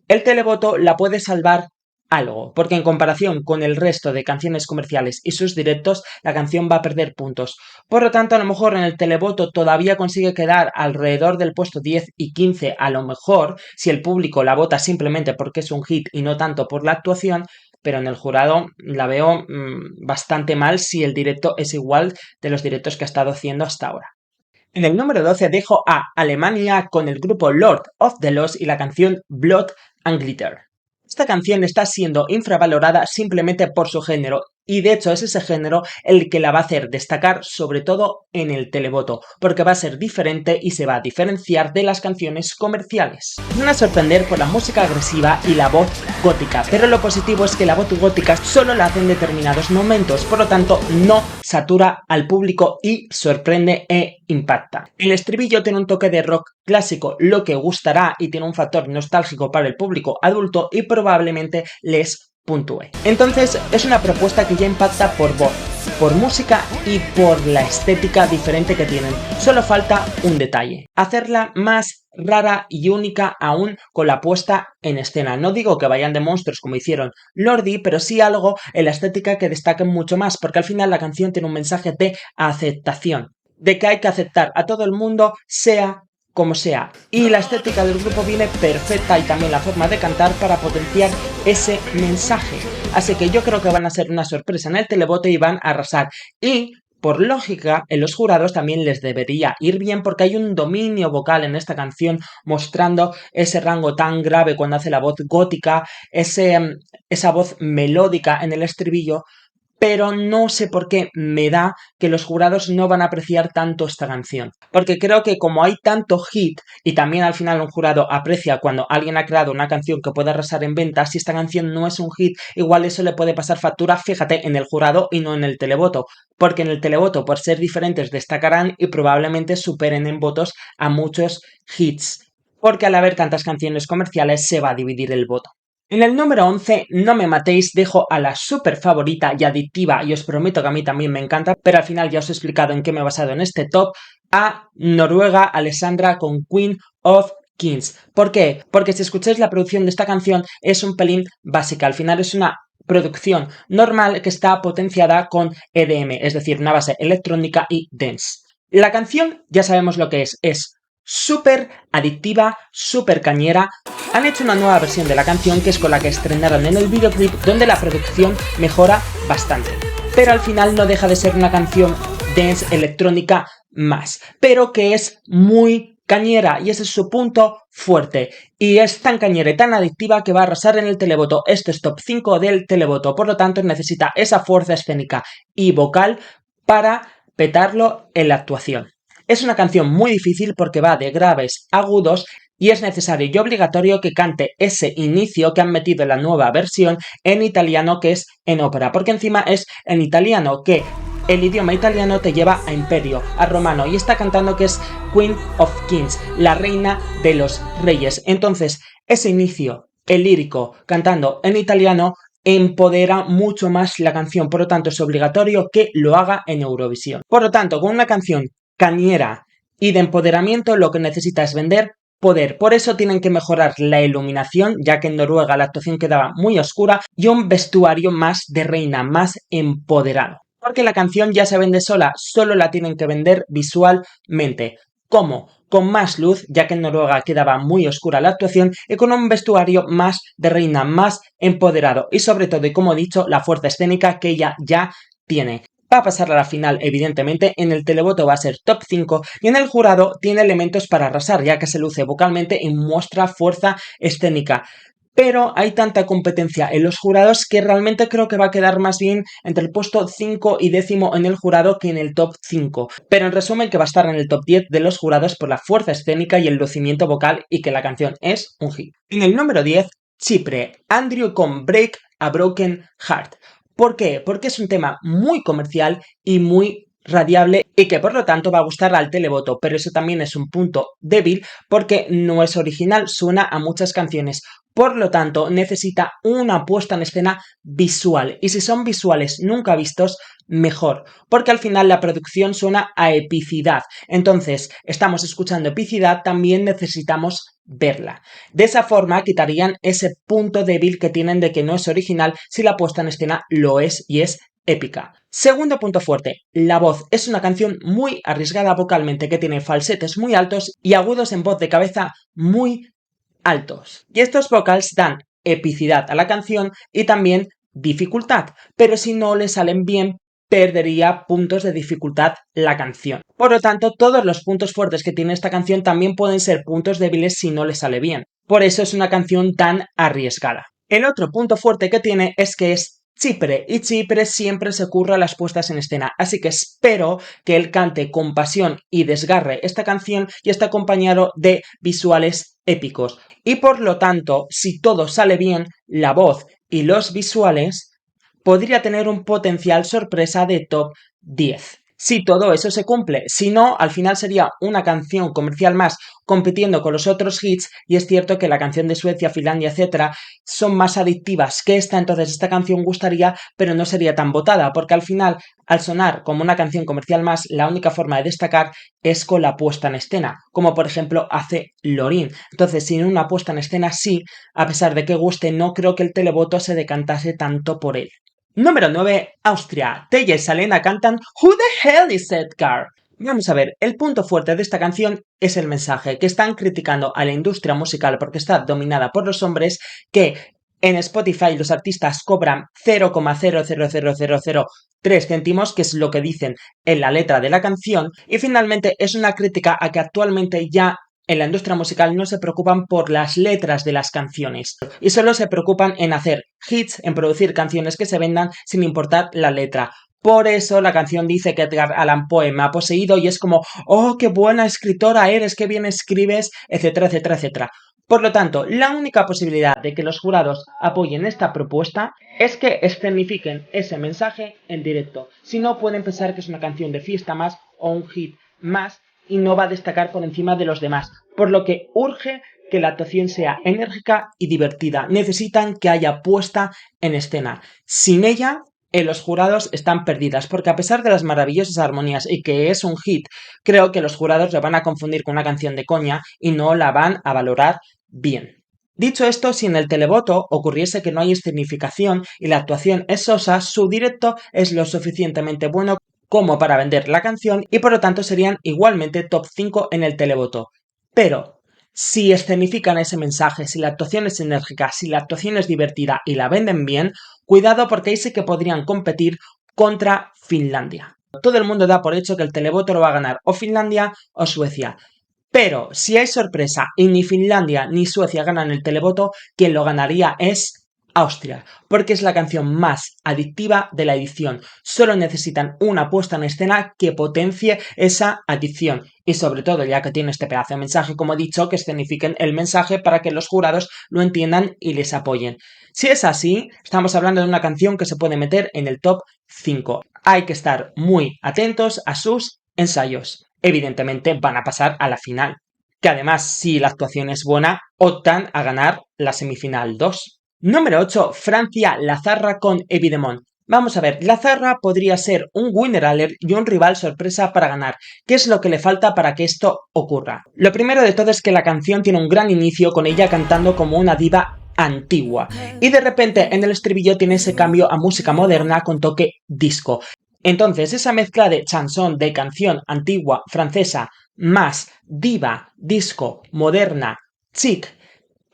el televoto la puede salvar algo, porque en comparación con el resto de canciones comerciales y sus directos, la canción va a perder puntos. Por lo tanto, a lo mejor en el televoto todavía consigue quedar alrededor del puesto 10 y 15, a lo mejor, si el público la vota simplemente porque es un hit y no tanto por la actuación, pero en el jurado la veo bastante mal si el directo es igual de los directos que ha estado haciendo hasta ahora. En el número 12 dejo a Alemania con el grupo Lord of the Lost y la canción Blood and Glitter. Esta canción está siendo infravalorada simplemente por su género y de hecho es ese género el que la va a hacer destacar sobre todo en el televoto porque va a ser diferente y se va a diferenciar de las canciones comerciales. Van a sorprender por la música agresiva y la voz gótica, pero lo positivo es que la voz gótica solo la hace en determinados momentos, por lo tanto no satura al público y sorprende e impacta. El estribillo tiene un toque de rock clásico, lo que gustará y tiene un factor nostálgico para el público adulto y probablemente les puntúe. Entonces es una propuesta que ya impacta por voz, por música y por la estética diferente que tienen. Solo falta un detalle, hacerla más rara y única aún con la puesta en escena. No digo que vayan de monstruos como hicieron Lordi, pero sí algo en la estética que destaquen mucho más, porque al final la canción tiene un mensaje de aceptación, de que hay que aceptar a todo el mundo, sea como sea. Y la estética del grupo viene perfecta y también la forma de cantar para potenciar ese mensaje. Así que yo creo que van a ser una sorpresa en el televoto y van a arrasar. Y por lógica, en los jurados también les debería ir bien porque hay un dominio vocal en esta canción mostrando ese rango tan grave cuando hace la voz gótica, esa voz melódica en el estribillo, pero no sé por qué me da que los jurados no van a apreciar tanto esta canción. Porque creo que como hay tanto hit y también al final un jurado aprecia cuando alguien ha creado una canción que puede arrasar en ventas, si esta canción no es un hit, igual eso le puede pasar factura, fíjate, en el jurado y no en el televoto. Porque en el televoto, por ser diferentes, destacarán y probablemente superen en votos a muchos hits. Porque al haber tantas canciones comerciales se va a dividir el voto. En el número 11, No me matéis, dejo a la super favorita y adictiva, y os prometo que a mí también me encanta, pero al final ya os he explicado en qué me he basado en este top, a Noruega Alessandra con Queen of Kings. ¿Por qué? Porque si escucháis la producción de esta canción es un pelín básica, al final es una producción normal que está potenciada con EDM, es decir, una base electrónica y dance. La canción ya sabemos lo que es súper adictiva, súper cañera. Han hecho una nueva versión de la canción que es con la que estrenaron en el videoclip donde la producción mejora bastante. Pero al final no deja de ser una canción dance electrónica más, pero que es muy cañera y ese es su punto fuerte. Y es tan cañera y tan adictiva que va a arrasar en el televoto. Esto es top 5 del televoto, por lo tanto necesita esa fuerza escénica y vocal para petarlo en la actuación. Es una canción muy difícil porque va de graves a agudos y es necesario y obligatorio que cante ese inicio que han metido en la nueva versión en italiano, que es en ópera, porque encima es en italiano, que el idioma italiano te lleva a imperio, a romano, y está cantando que es Queen of Kings, la reina de los reyes. Entonces, ese inicio, el lírico, cantando en italiano, empodera mucho más la canción, por lo tanto es obligatorio que lo haga en Eurovisión. Por lo tanto, con una canción cañera y de empoderamiento, lo que necesita es vender poder. Por eso tienen que mejorar la iluminación, ya que en Noruega la actuación quedaba muy oscura, y un vestuario más de reina, más empoderado. Porque la canción ya se vende sola, solo la tienen que vender visualmente. ¿Cómo? Con más luz, ya que en Noruega quedaba muy oscura la actuación, y con un vestuario más de reina, más empoderado, y sobre todo, y como he dicho, la fuerza escénica que ella ya tiene. Va a pasar a la final, evidentemente, en el televoto va a ser top 5 y en el jurado tiene elementos para arrasar, ya que se luce vocalmente y muestra fuerza escénica. Pero hay tanta competencia en los jurados que realmente creo que va a quedar más bien entre el puesto 5 y 10º en el jurado que en el top 5. Pero en resumen que va a estar en el top 10 de los jurados por la fuerza escénica y el lucimiento vocal y que la canción es un hit. En el número 10, Chipre, Andrew con Break a Broken Heart. ¿Por qué? Porque es un tema muy comercial y muy radiable y que por lo tanto va a gustar al televoto, pero eso también es un punto débil porque no es original, suena a muchas canciones. Por lo tanto, necesita una puesta en escena visual. Y si son visuales nunca vistos, mejor. Porque al final la producción suena a epicidad. Entonces, estamos escuchando epicidad, también necesitamos verla. De esa forma, quitarían ese punto débil que tienen de que no es original si la puesta en escena lo es y es épica. Segundo punto fuerte, la voz. Es una canción muy arriesgada vocalmente que tiene falsetes muy altos y agudos en voz de cabeza muy altos. Y estos vocals dan epicidad a la canción y también dificultad, pero si no le salen bien, perdería puntos de dificultad la canción. Por lo tanto, todos los puntos fuertes que tiene esta canción también pueden ser puntos débiles si no le sale bien. Por eso es una canción tan arriesgada. El otro punto fuerte que tiene es que es Chipre, y Chipre siempre se curra las puestas en escena, así que espero que él cante con pasión y desgarre esta canción y esté acompañado de visuales épicos. Y por lo tanto, si todo sale bien, la voz y los visuales podría tener un potencial sorpresa de top 10. Si todo eso se cumple, si no, al final sería una canción comercial más compitiendo con los otros hits y es cierto que la canción de Suecia, Finlandia, etcétera, son más adictivas que esta, entonces esta canción gustaría, pero no sería tan votada, porque al final, al sonar como una canción comercial más, la única forma de destacar es con la puesta en escena, como por ejemplo hace Lorin. Entonces, sin una puesta en escena sí, a pesar de que guste, no creo que el televoto se decantase tanto por él. Número 9, Austria. Teya y Salena cantan Who the hell is Edgar? Vamos a ver, el punto fuerte de esta canción es el mensaje, que están criticando a la industria musical porque está dominada por los hombres, que en Spotify los artistas cobran 0,00003 céntimos, que es lo que dicen en la letra de la canción, y finalmente es una crítica a que actualmente ya en la industria musical no se preocupan por las letras de las canciones y solo se preocupan en hacer hits, en producir canciones que se vendan sin importar la letra. Por eso la canción dice que Edgar Allan Poe me ha poseído y es como, oh, qué buena escritora eres, qué bien escribes, etcétera, etcétera, etcétera. Por lo tanto, la única posibilidad de que los jurados apoyen esta propuesta es que escenifiquen ese mensaje en directo. Si no, pueden pensar que es una canción de fiesta más o un hit más y no va a destacar por encima de los demás. Por lo que urge que la actuación sea enérgica y divertida. Necesitan que haya puesta en escena. Sin ella, los jurados están perdidas, porque a pesar de las maravillosas armonías y que es un hit, creo que los jurados lo van a confundir con una canción de coña y no la van a valorar bien. Dicho esto, si en el televoto ocurriese que no hay escenificación y la actuación es sosa, su directo es lo suficientemente bueno como para vender la canción y por lo tanto serían igualmente top 5 en el televoto. Pero si escenifican ese mensaje, si la actuación es enérgica, si la actuación es divertida y la venden bien, cuidado porque ahí sí que podrían competir contra Finlandia. Todo el mundo da por hecho que el televoto lo va a ganar o Finlandia o Suecia. Pero si hay sorpresa y ni Finlandia ni Suecia ganan el televoto, quien lo ganaría es Austria, porque es la canción más adictiva de la edición. Solo necesitan una puesta en escena que potencie esa adicción. Y sobre todo, ya que tiene este pedazo de mensaje, como he dicho, que escenifiquen el mensaje para que los jurados lo entiendan y les apoyen. Si es así, estamos hablando de una canción que se puede meter en el top 5. Hay que estar muy atentos a sus ensayos. Evidentemente van a pasar a la final, que además, si la actuación es buena, optan a ganar la semifinal 2. Número 8. Francia, La Zarra con Evidemont. Vamos a ver, La Zarra podría ser un winner alert y un rival sorpresa para ganar. ¿Qué es lo que le falta para que esto ocurra? Lo primero de todo es que la canción tiene un gran inicio con ella cantando como una diva antigua y de repente en el estribillo tiene ese cambio a música moderna con toque disco. Entonces, esa mezcla de chanson, de canción antigua francesa, más diva, disco, moderna, chic,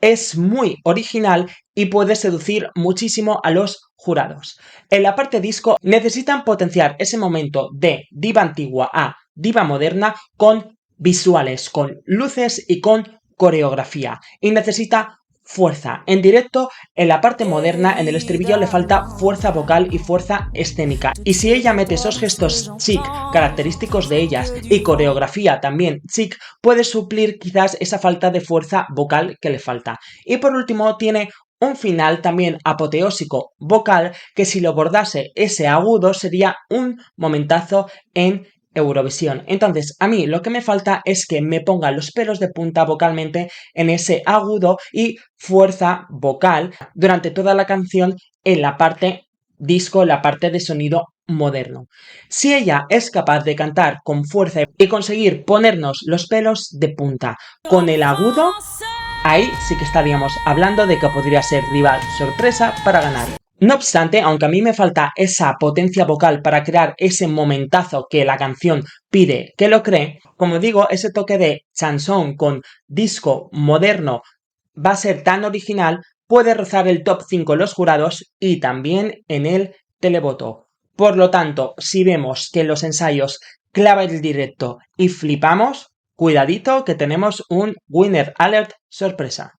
es muy original y puede seducir muchísimo a los jurados. En la parte disco necesitan potenciar ese momento de diva antigua a diva moderna con visuales, con luces y con coreografía. Y necesita fuerza. En directo, en la parte moderna, en el estribillo le falta fuerza vocal y fuerza escénica. Y si ella mete esos gestos chic, característicos de ellas, y coreografía también chic, puede suplir quizás esa falta de fuerza vocal que le falta. Y por último, tiene un final también apoteósico vocal que si lo bordase ese agudo sería un momentazo en Eurovisión. Entonces, a mí lo que me falta es que me ponga los pelos de punta vocalmente en ese agudo y fuerza vocal durante toda la canción en la parte disco, la parte de sonido moderno. Si ella es capaz de cantar con fuerza y conseguir ponernos los pelos de punta con el agudo, ahí sí que estaríamos hablando de que podría ser rival sorpresa para ganar. No obstante, aunque a mí me falta esa potencia vocal para crear ese momentazo que la canción pide que lo cree, como digo, ese toque de chanson con disco moderno va a ser tan original, puede rozar el top 5 en los jurados y también en el televoto. Por lo tanto, si vemos que en los ensayos clava el directo y flipamos, cuidadito que tenemos un winner alert sorpresa.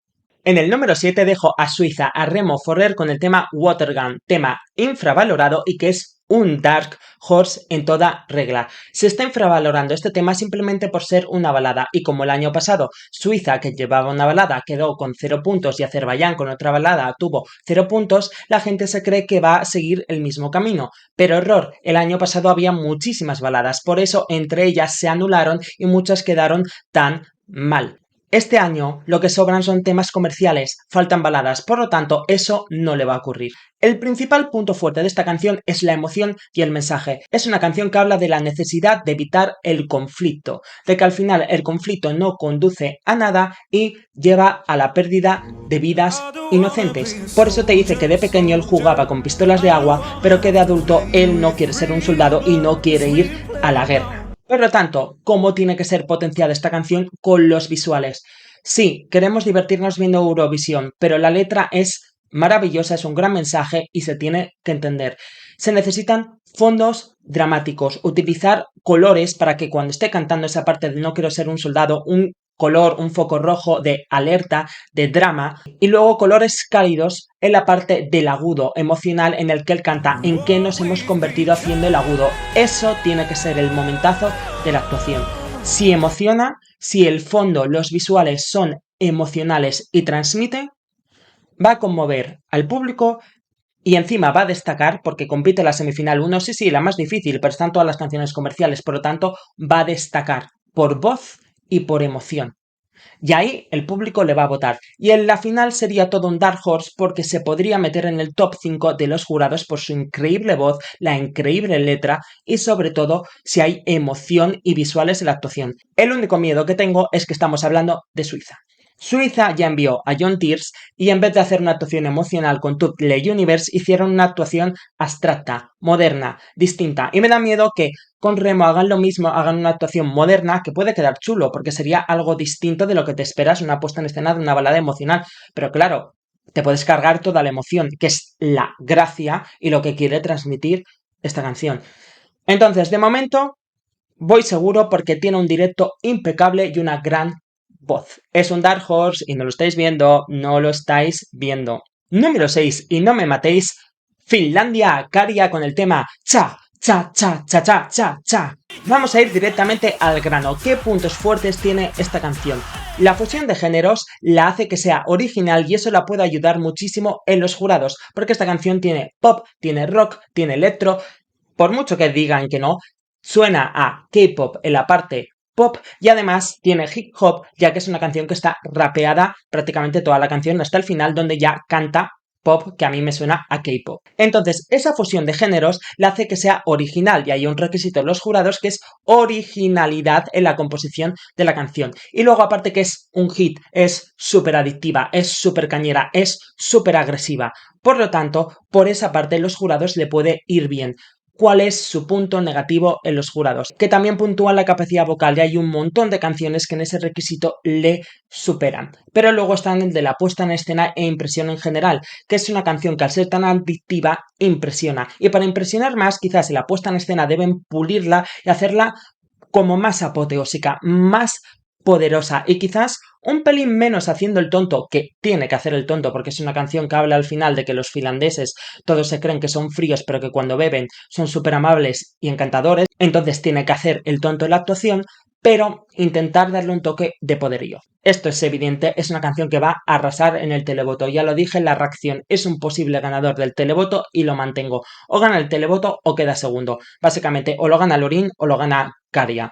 En el número 7 dejo a Suiza, a Remo Forrer con el tema Watergun, tema infravalorado y que es un Dark Horse en toda regla. Se está infravalorando este tema simplemente por ser una balada y como el año pasado Suiza, que llevaba una balada, quedó con 0 puntos y Azerbaiyán con otra balada tuvo 0 puntos, la gente se cree que va a seguir el mismo camino. Pero error, el año pasado había muchísimas baladas, por eso entre ellas se anularon y muchas quedaron tan mal. Este año lo que sobran son temas comerciales, faltan baladas, por lo tanto eso no le va a ocurrir. El principal punto fuerte de esta canción es la emoción y el mensaje. Es una canción que habla de la necesidad de evitar el conflicto, de que al final el conflicto no conduce a nada y lleva a la pérdida de vidas inocentes. Por eso te dice que de pequeño él jugaba con pistolas de agua, pero que de adulto él no quiere ser un soldado y no quiere ir a la guerra. Por lo tanto, ¿cómo tiene que ser potenciada esta canción con los visuales? Sí, queremos divertirnos viendo Eurovisión, pero la letra es maravillosa, es un gran mensaje y se tiene que entender. Se necesitan fondos dramáticos, utilizar colores para que cuando esté cantando esa parte de no quiero ser un soldado, un color, un foco rojo de alerta, de drama, y luego colores cálidos en la parte del agudo emocional en el que él canta en qué nos hemos convertido haciendo el agudo. Eso tiene que ser el momentazo de la actuación. Si emociona, si el fondo, los visuales son emocionales y transmiten, va a conmover al público y encima va a destacar porque compite la semifinal 1, sí, la más difícil, pero están todas las canciones comerciales, por lo tanto va a destacar por voz y por emoción. Y ahí el público le va a votar. Y en la final sería todo un Dark Horse porque se podría meter en el top 5 de los jurados por su increíble voz, la increíble letra y sobre todo si hay emoción y visuales en la actuación. El único miedo que tengo es que estamos hablando de Suiza. Suiza ya envió a John Tears y en vez de hacer una actuación emocional con Tut Le Universe, hicieron una actuación abstracta, moderna, distinta. Y me da miedo que con Remo hagan lo mismo, hagan una actuación moderna que puede quedar chulo, porque sería algo distinto de lo que te esperas una puesta en escena de una balada emocional. Pero claro, te puedes cargar toda la emoción, que es la gracia y lo que quiere transmitir esta canción. Entonces, de momento, voy seguro porque tiene un directo impecable y una gran voz. Es un Dark Horse y no lo estáis viendo, no lo estáis viendo. Número 6, y no me matéis, Finlandia, Käärijä con el tema Cha, cha, cha, cha, cha, cha, cha. Vamos a ir directamente al grano. ¿Qué puntos fuertes tiene esta canción? La fusión de géneros la hace que sea original y eso la puede ayudar muchísimo en los jurados, porque esta canción tiene pop, tiene rock, tiene electro. Por mucho que digan que no, suena a K-pop en la parte pop y además tiene hip hop, ya que es una canción que está rapeada prácticamente toda la canción hasta el final, donde ya canta pop que a mí me suena a K-pop. Entonces, esa fusión de géneros la hace que sea original y hay un requisito en los jurados que es originalidad en la composición de la canción. Y luego, aparte que es un hit, es súper adictiva, es súper cañera, es súper agresiva. Por lo tanto, por esa parte los jurados le puede ir bien. ¿Cuál es su punto negativo en los jurados? Que también puntúan la capacidad vocal y hay un montón de canciones que en ese requisito le superan. Pero luego están el de la puesta en escena e impresión en general, que es una canción que al ser tan adictiva impresiona. Y para impresionar más, quizás en la puesta en escena deben pulirla y hacerla como más apoteósica, más poderosa y quizás un pelín menos haciendo el tonto, que tiene que hacer el tonto porque es una canción que habla al final de que los finlandeses todos se creen que son fríos pero que cuando beben son súper amables y encantadores, entonces tiene que hacer el tonto en la actuación, pero intentar darle un toque de poderío. Esto es evidente, es una canción que va a arrasar en el televoto, ya lo dije en la reacción, es un posible ganador del televoto y lo mantengo, o gana el televoto o queda segundo, básicamente o lo gana Lorin o lo gana Käärijä.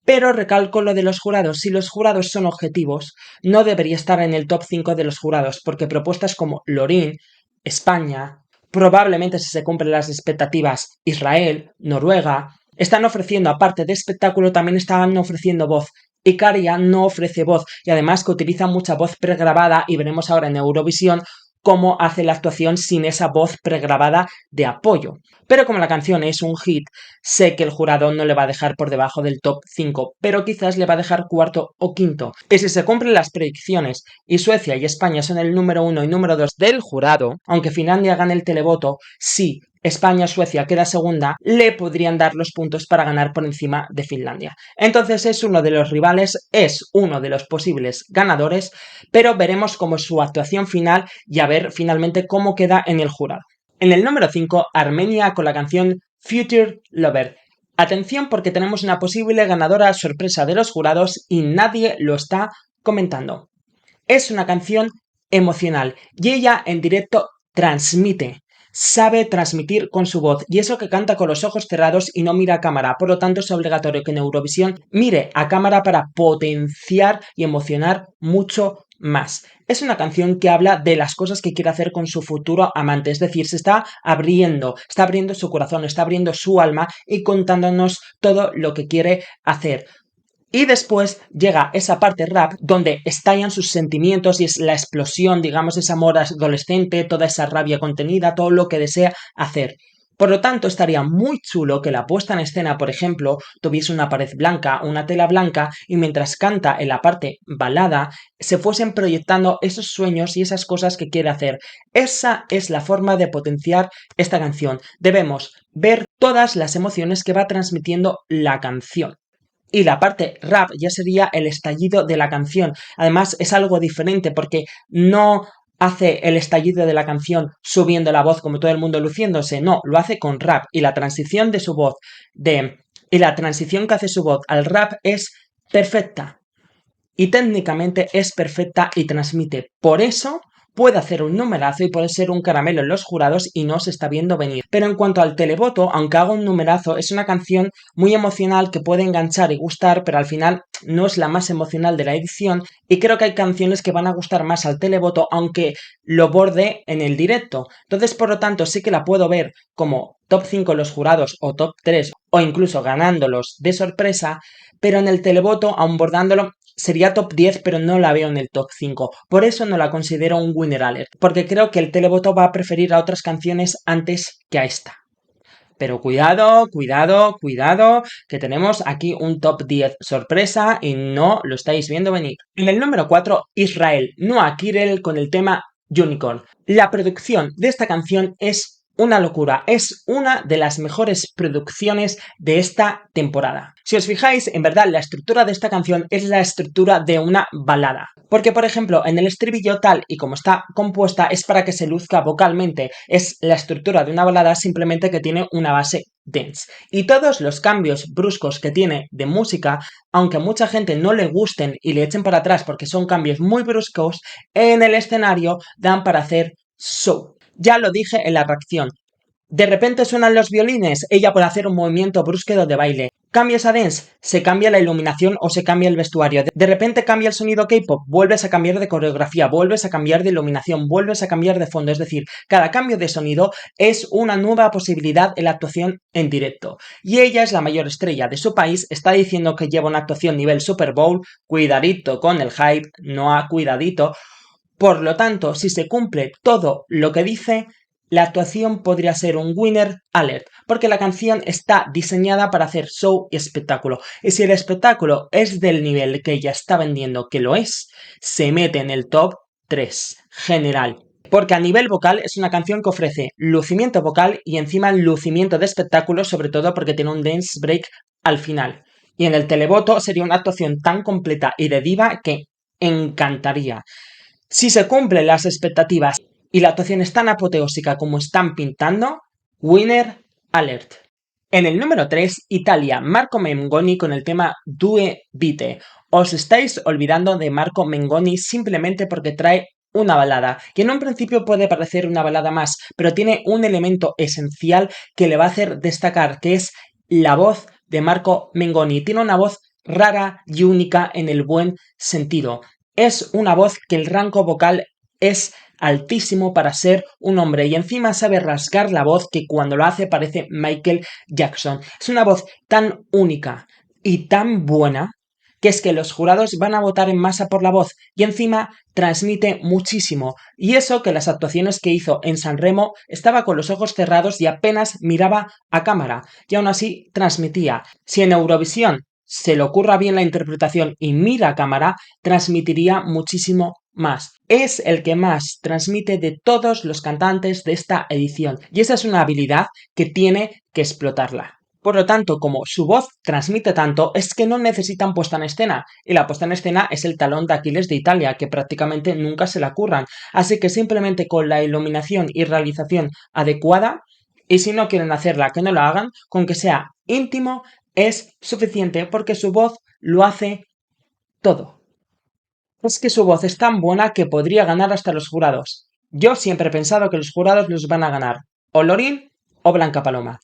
Pero recalco lo de los jurados, si los jurados son objetivos, no debería estar en el top 5 de los jurados, porque propuestas como Lorin, España, probablemente si se cumplen las expectativas, Israel, Noruega, están ofreciendo, aparte de espectáculo, también están ofreciendo voz. Y Käärijä no ofrece voz, y además que utiliza mucha voz pregrabada, y veremos ahora en Eurovisión cómo hace la actuación sin esa voz pregrabada de apoyo. Pero como la canción es un hit, sé que el jurado no le va a dejar por debajo del top 5, pero quizás le va a dejar cuarto o quinto. Y si se cumplen las predicciones y Suecia y España son el número 1 y número 2 del jurado, aunque Finlandia gane el televoto, sí, España o Suecia queda segunda, le podrían dar los puntos para ganar por encima de Finlandia. Entonces es uno de los rivales, es uno de los posibles ganadores, pero veremos cómo es su actuación final y a ver finalmente cómo queda en el jurado. En el número 5, Armenia con la canción Future Lover. Atención porque tenemos una posible ganadora sorpresa de los jurados y nadie lo está comentando. Es una canción emocional y ella en directo transmite, sabe transmitir con su voz y eso que canta con los ojos cerrados y no mira a cámara, por lo tanto es obligatorio que en Eurovisión mire a cámara para potenciar y emocionar mucho más. Es una canción que habla de las cosas que quiere hacer con su futuro amante, es decir, se está abriendo su corazón, está abriendo su alma y contándonos todo lo que quiere hacer. Y después llega esa parte rap donde estallan sus sentimientos y es la explosión, digamos, ese amor adolescente, toda esa rabia contenida, todo lo que desea hacer. Por lo tanto, estaría muy chulo que la puesta en escena, por ejemplo, tuviese una pared blanca, una tela blanca, y mientras canta en la parte balada, se fuesen proyectando esos sueños y esas cosas que quiere hacer. Esa es la forma de potenciar esta canción. Debemos ver todas las emociones que va transmitiendo la canción. Y la parte rap ya sería el estallido de la canción. Además, es algo diferente porque no hace el estallido de la canción subiendo la voz como todo el mundo luciéndose, no, lo hace con rap y la transición de su voz y la transición que hace su voz al rap es perfecta y técnicamente es perfecta y transmite. Por eso puede hacer un numerazo y puede ser un caramelo en los jurados y no se está viendo venir. Pero en cuanto al televoto, aunque haga un numerazo, es una canción muy emocional que puede enganchar y gustar, pero al final no es la más emocional de la edición y creo que hay canciones que van a gustar más al televoto aunque lo borde en el directo. Entonces, por lo tanto, sí que la puedo ver como top 5 en los jurados o top 3 o incluso ganándolos de sorpresa, pero en el televoto, aun bordándolo, sería top 10, pero no la veo en el top 5. Por eso no la considero un winner alert, porque creo que el televoto va a preferir a otras canciones antes que a esta. Pero cuidado, cuidado, cuidado, que tenemos aquí un top 10 sorpresa y no lo estáis viendo venir. En el número 4, Israel Noah Kirel con el tema Unicorn. La producción de esta canción es una locura, es una de las mejores producciones de esta temporada. Si os fijáis, en verdad la estructura de esta canción es la estructura de una balada. Porque, por ejemplo, en el estribillo tal y como está compuesta es para que se luzca vocalmente. Es la estructura de una balada simplemente que tiene una base dance. Y todos los cambios bruscos que tiene de música, aunque a mucha gente no le gusten y le echen para atrás porque son cambios muy bruscos, en el escenario dan para hacer show. Ya lo dije en la reacción. De repente suenan los violines, ella puede hacer un movimiento brusco de baile. Cambias a dance, se cambia la iluminación o se cambia el vestuario. De repente cambia el sonido K-pop, vuelves a cambiar de coreografía, vuelves a cambiar de iluminación, vuelves a cambiar de fondo. Es decir, cada cambio de sonido es una nueva posibilidad en la actuación en directo. Y ella es la mayor estrella de su país, está diciendo que lleva una actuación nivel Super Bowl, cuidadito con el hype, no a cuidadito. Por lo tanto, si se cumple todo lo que dice, la actuación podría ser un winner alert, porque la canción está diseñada para hacer show y espectáculo. Y si el espectáculo es del nivel que ella está vendiendo, que lo es, se mete en el top 3 general. Porque a nivel vocal es una canción que ofrece lucimiento vocal y encima lucimiento de espectáculo, sobre todo porque tiene un dance break al final. Y en el televoto sería una actuación tan completa y de diva que encantaría. Si se cumplen las expectativas y la actuación es tan apoteósica como están pintando, winner alert. En el número 3, Italia, Marco Mengoni con el tema Due Vite. Os estáis olvidando de Marco Mengoni simplemente porque trae una balada, que en un principio puede parecer una balada más, pero tiene un elemento esencial que le va a hacer destacar, que es la voz de Marco Mengoni. Tiene una voz rara y única en el buen sentido. Es una voz que el rango vocal es altísimo para ser un hombre y encima sabe rasgar la voz que cuando lo hace parece Michael Jackson. Es una voz tan única y tan buena que es que los jurados van a votar en masa por la voz y encima transmite muchísimo. Y eso que las actuaciones que hizo en San Remo estaba con los ojos cerrados y apenas miraba a cámara y aún así transmitía. Si en Eurovisión se le ocurra bien la interpretación y mira a cámara, transmitiría muchísimo más. Es el que más transmite de todos los cantantes de esta edición y esa es una habilidad que tiene que explotarla. Por lo tanto, como su voz transmite tanto, es que no necesitan puesta en escena. Y la puesta en escena es el talón de Aquiles de Italia, que prácticamente nunca se la curran. Así que simplemente con la iluminación y realización adecuada, y si no quieren hacerla, que no la hagan, con que sea íntimo, es suficiente porque su voz lo hace todo. Es que su voz es tan buena que podría ganar hasta los jurados. Yo siempre he pensado que los jurados los van a ganar o Lorin o Blanca Paloma.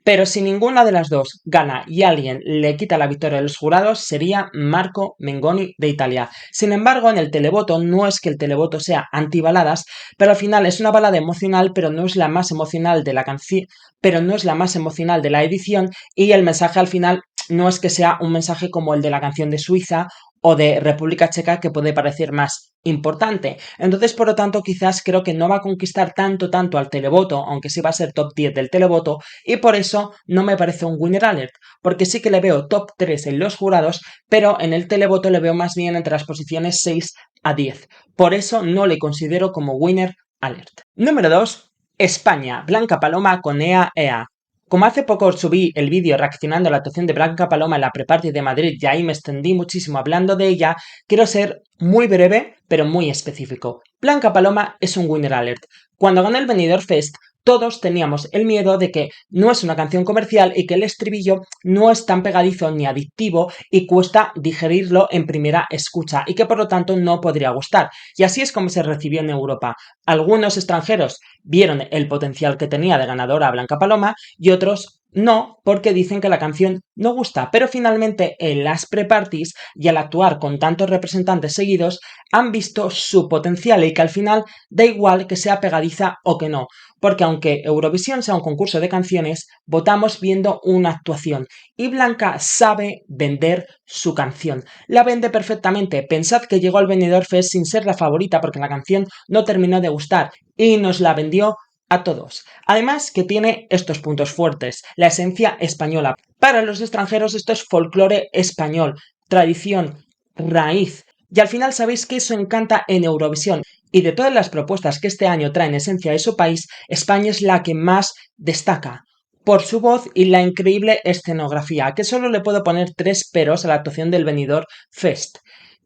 Pero si ninguna de las dos gana y alguien le quita la victoria a los jurados, sería Marco Mengoni de Italia. Sin embargo, en el televoto no es que el televoto sea antibaladas, pero al final es una balada emocional, pero no es la más emocional de la canción, pero no es la más emocional de la edición, y el mensaje al final no es que sea un mensaje como el de la canción de Suiza o de República Checa, que puede parecer más importante. Entonces, por lo tanto, quizás creo que no va a conquistar tanto al televoto, aunque sí va a ser top 10 del televoto, y por eso no me parece un winner alert, porque sí que le veo top 3 en los jurados, pero en el televoto le veo más bien entre las posiciones 6 a 10. Por eso no le considero como winner alert. Número 2. España, Blanca Paloma con EA EA. Como hace poco subí el vídeo reaccionando a la actuación de Blanca Paloma en la pre-party de Madrid y ahí me extendí muchísimo hablando de ella, quiero ser muy breve pero muy específico. Blanca Paloma es un winner alert. Cuando ganó el Benidorm Fest, todos teníamos el miedo de que no es una canción comercial y que el estribillo no es tan pegadizo ni adictivo y cuesta digerirlo en primera escucha y que por lo tanto no podría gustar. Y así es como se recibió en Europa. Algunos extranjeros vieron el potencial que tenía de ganadora a Blanca Paloma y otros no, porque dicen que la canción no gusta, pero finalmente en las pre-parties y al actuar con tantos representantes seguidos han visto su potencial y que al final da igual que sea pegadiza o que no, porque aunque Eurovisión sea un concurso de canciones, votamos viendo una actuación y Blanca sabe vender su canción. La vende perfectamente. Pensad que llegó al Benidorm Fest sin ser la favorita porque la canción no terminó de gustar y nos la vendió a todos. Además que tiene estos puntos fuertes, la esencia española. Para los extranjeros esto es folclore español, tradición, raíz. Y al final sabéis que eso encanta en Eurovisión. Y de todas las propuestas que este año traen esencia de su país, España es la que más destaca por su voz y la increíble escenografía, que solo le puedo poner 3 peros a la actuación del Benidorm Fest.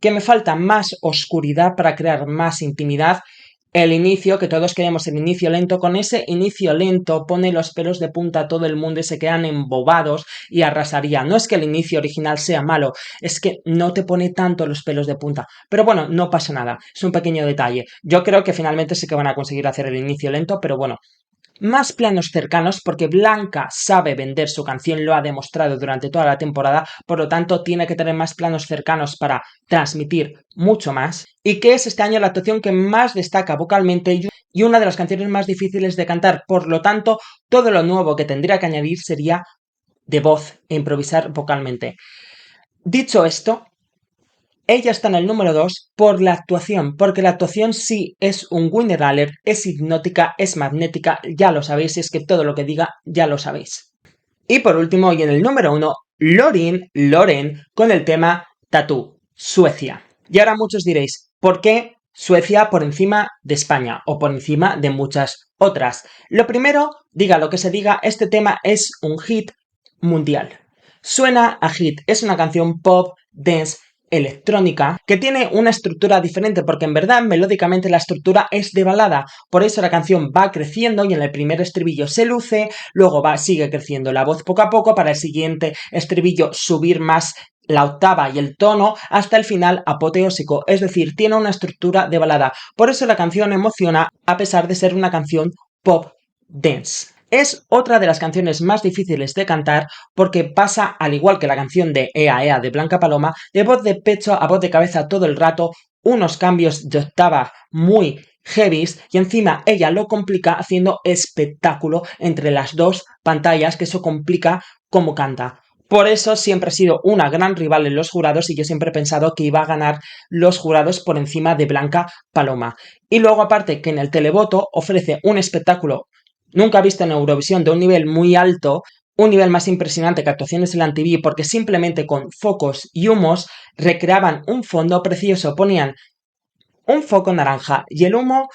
Que me falta más oscuridad para crear más intimidad. El inicio, que todos queremos el inicio lento, con ese inicio lento pone los pelos de punta a todo el mundo y se quedan embobados y arrasaría. No es que el inicio original sea malo, es que no te pone tanto los pelos de punta. Pero bueno, no pasa nada, es un pequeño detalle. Yo creo que finalmente sí que van a conseguir hacer el inicio lento, pero bueno, más planos cercanos porque Blanca sabe vender su canción, lo ha demostrado durante toda la temporada, por lo tanto tiene que tener más planos cercanos para transmitir mucho más, y que es este año la actuación que más destaca vocalmente y una de las canciones más difíciles de cantar, por lo tanto todo lo nuevo que tendría que añadir sería de voz e improvisar vocalmente. Dicho esto, ella está en el número 2 por la actuación, porque la actuación sí es un winner alert, es hipnótica, es magnética, ya lo sabéis, es que todo lo que diga ya lo sabéis. Y por último, y en el número 1, Loren, con el tema Tattoo, Suecia. Y ahora muchos diréis, ¿por qué Suecia por encima de España o por encima de muchas otras? Lo primero, diga lo que se diga, este tema es un hit mundial. Suena a hit, es una canción pop, dance, electrónica, que tiene una estructura diferente, porque en verdad melódicamente la estructura es de balada, por eso la canción va creciendo y en el primer estribillo se luce, luego sigue creciendo la voz poco a poco para el siguiente estribillo subir más la octava y el tono hasta el final apoteósico, es decir, tiene una estructura de balada, por eso la canción emociona a pesar de ser una canción pop dance. Es otra de las canciones más difíciles de cantar porque pasa, al igual que la canción de Ea Ea de Blanca Paloma, de voz de pecho a voz de cabeza todo el rato, unos cambios de octava muy heavies y encima ella lo complica haciendo espectáculo entre las dos pantallas, que eso complica cómo canta. Por eso siempre ha sido una gran rival en los jurados y yo siempre he pensado que iba a ganar los jurados por encima de Blanca Paloma. Y luego aparte que en el televoto ofrece un espectáculo nunca visto en Eurovisión de un nivel muy alto, un nivel más impresionante que actuaciones en la MTV, porque simplemente con focos y humos recreaban un fondo precioso, ponían un foco naranja y el humo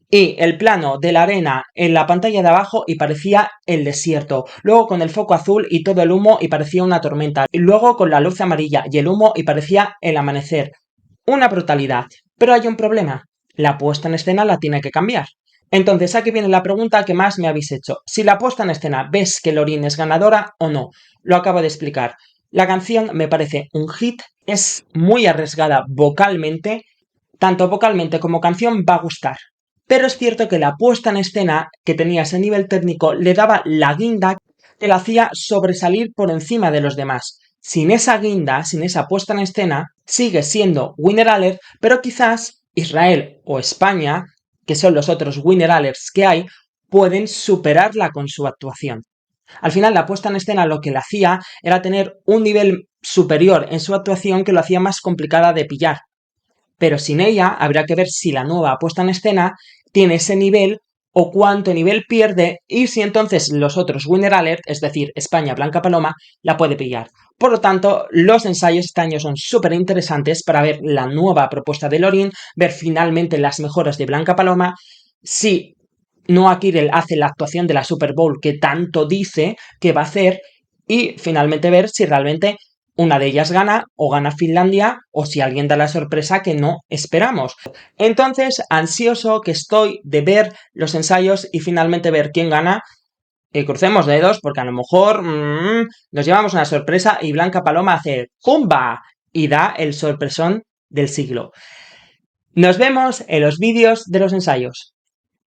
y el plano de la arena en la pantalla de abajo y parecía el desierto, luego con el foco azul y todo el humo y parecía una tormenta, y luego con la luz amarilla y el humo y parecía el amanecer. Una brutalidad. Pero hay un problema, la puesta en escena la tiene que cambiar. Entonces aquí viene la pregunta que más me habéis hecho. Si la puesta en escena ves que Lorin es ganadora o no. Lo acabo de explicar. La canción me parece un hit, es muy arriesgada vocalmente, tanto vocalmente como canción va a gustar. Pero es cierto que la puesta en escena que tenía ese nivel técnico le daba la guinda que la hacía sobresalir por encima de los demás. Sin esa guinda, sin esa puesta en escena, sigue siendo winner alert, pero quizás Israel o España, que son los otros winner alerts que hay, pueden superarla con su actuación. Al final, la puesta en escena lo que le hacía era tener un nivel superior en su actuación que lo hacía más complicada de pillar. Pero sin ella habrá que ver si la nueva puesta en escena tiene ese nivel o cuánto nivel pierde y si entonces los otros Winner Alert, es decir, España Blanca Paloma, la puede pillar. Por lo tanto, los ensayos este año son súper interesantes para ver la nueva propuesta de Lorin, ver finalmente las mejoras de Blanca Paloma, si Noah Kirel hace la actuación de la Super Bowl que tanto dice que va a hacer y finalmente ver si realmente una de ellas gana o gana Finlandia o si alguien da la sorpresa que no esperamos. Entonces, ansioso que estoy de ver los ensayos y finalmente ver quién gana. Crucemos dedos porque a lo mejor nos llevamos una sorpresa y Blanca Paloma hace ¡pumba! Y da el sorpresón del siglo. Nos vemos en los vídeos de los ensayos.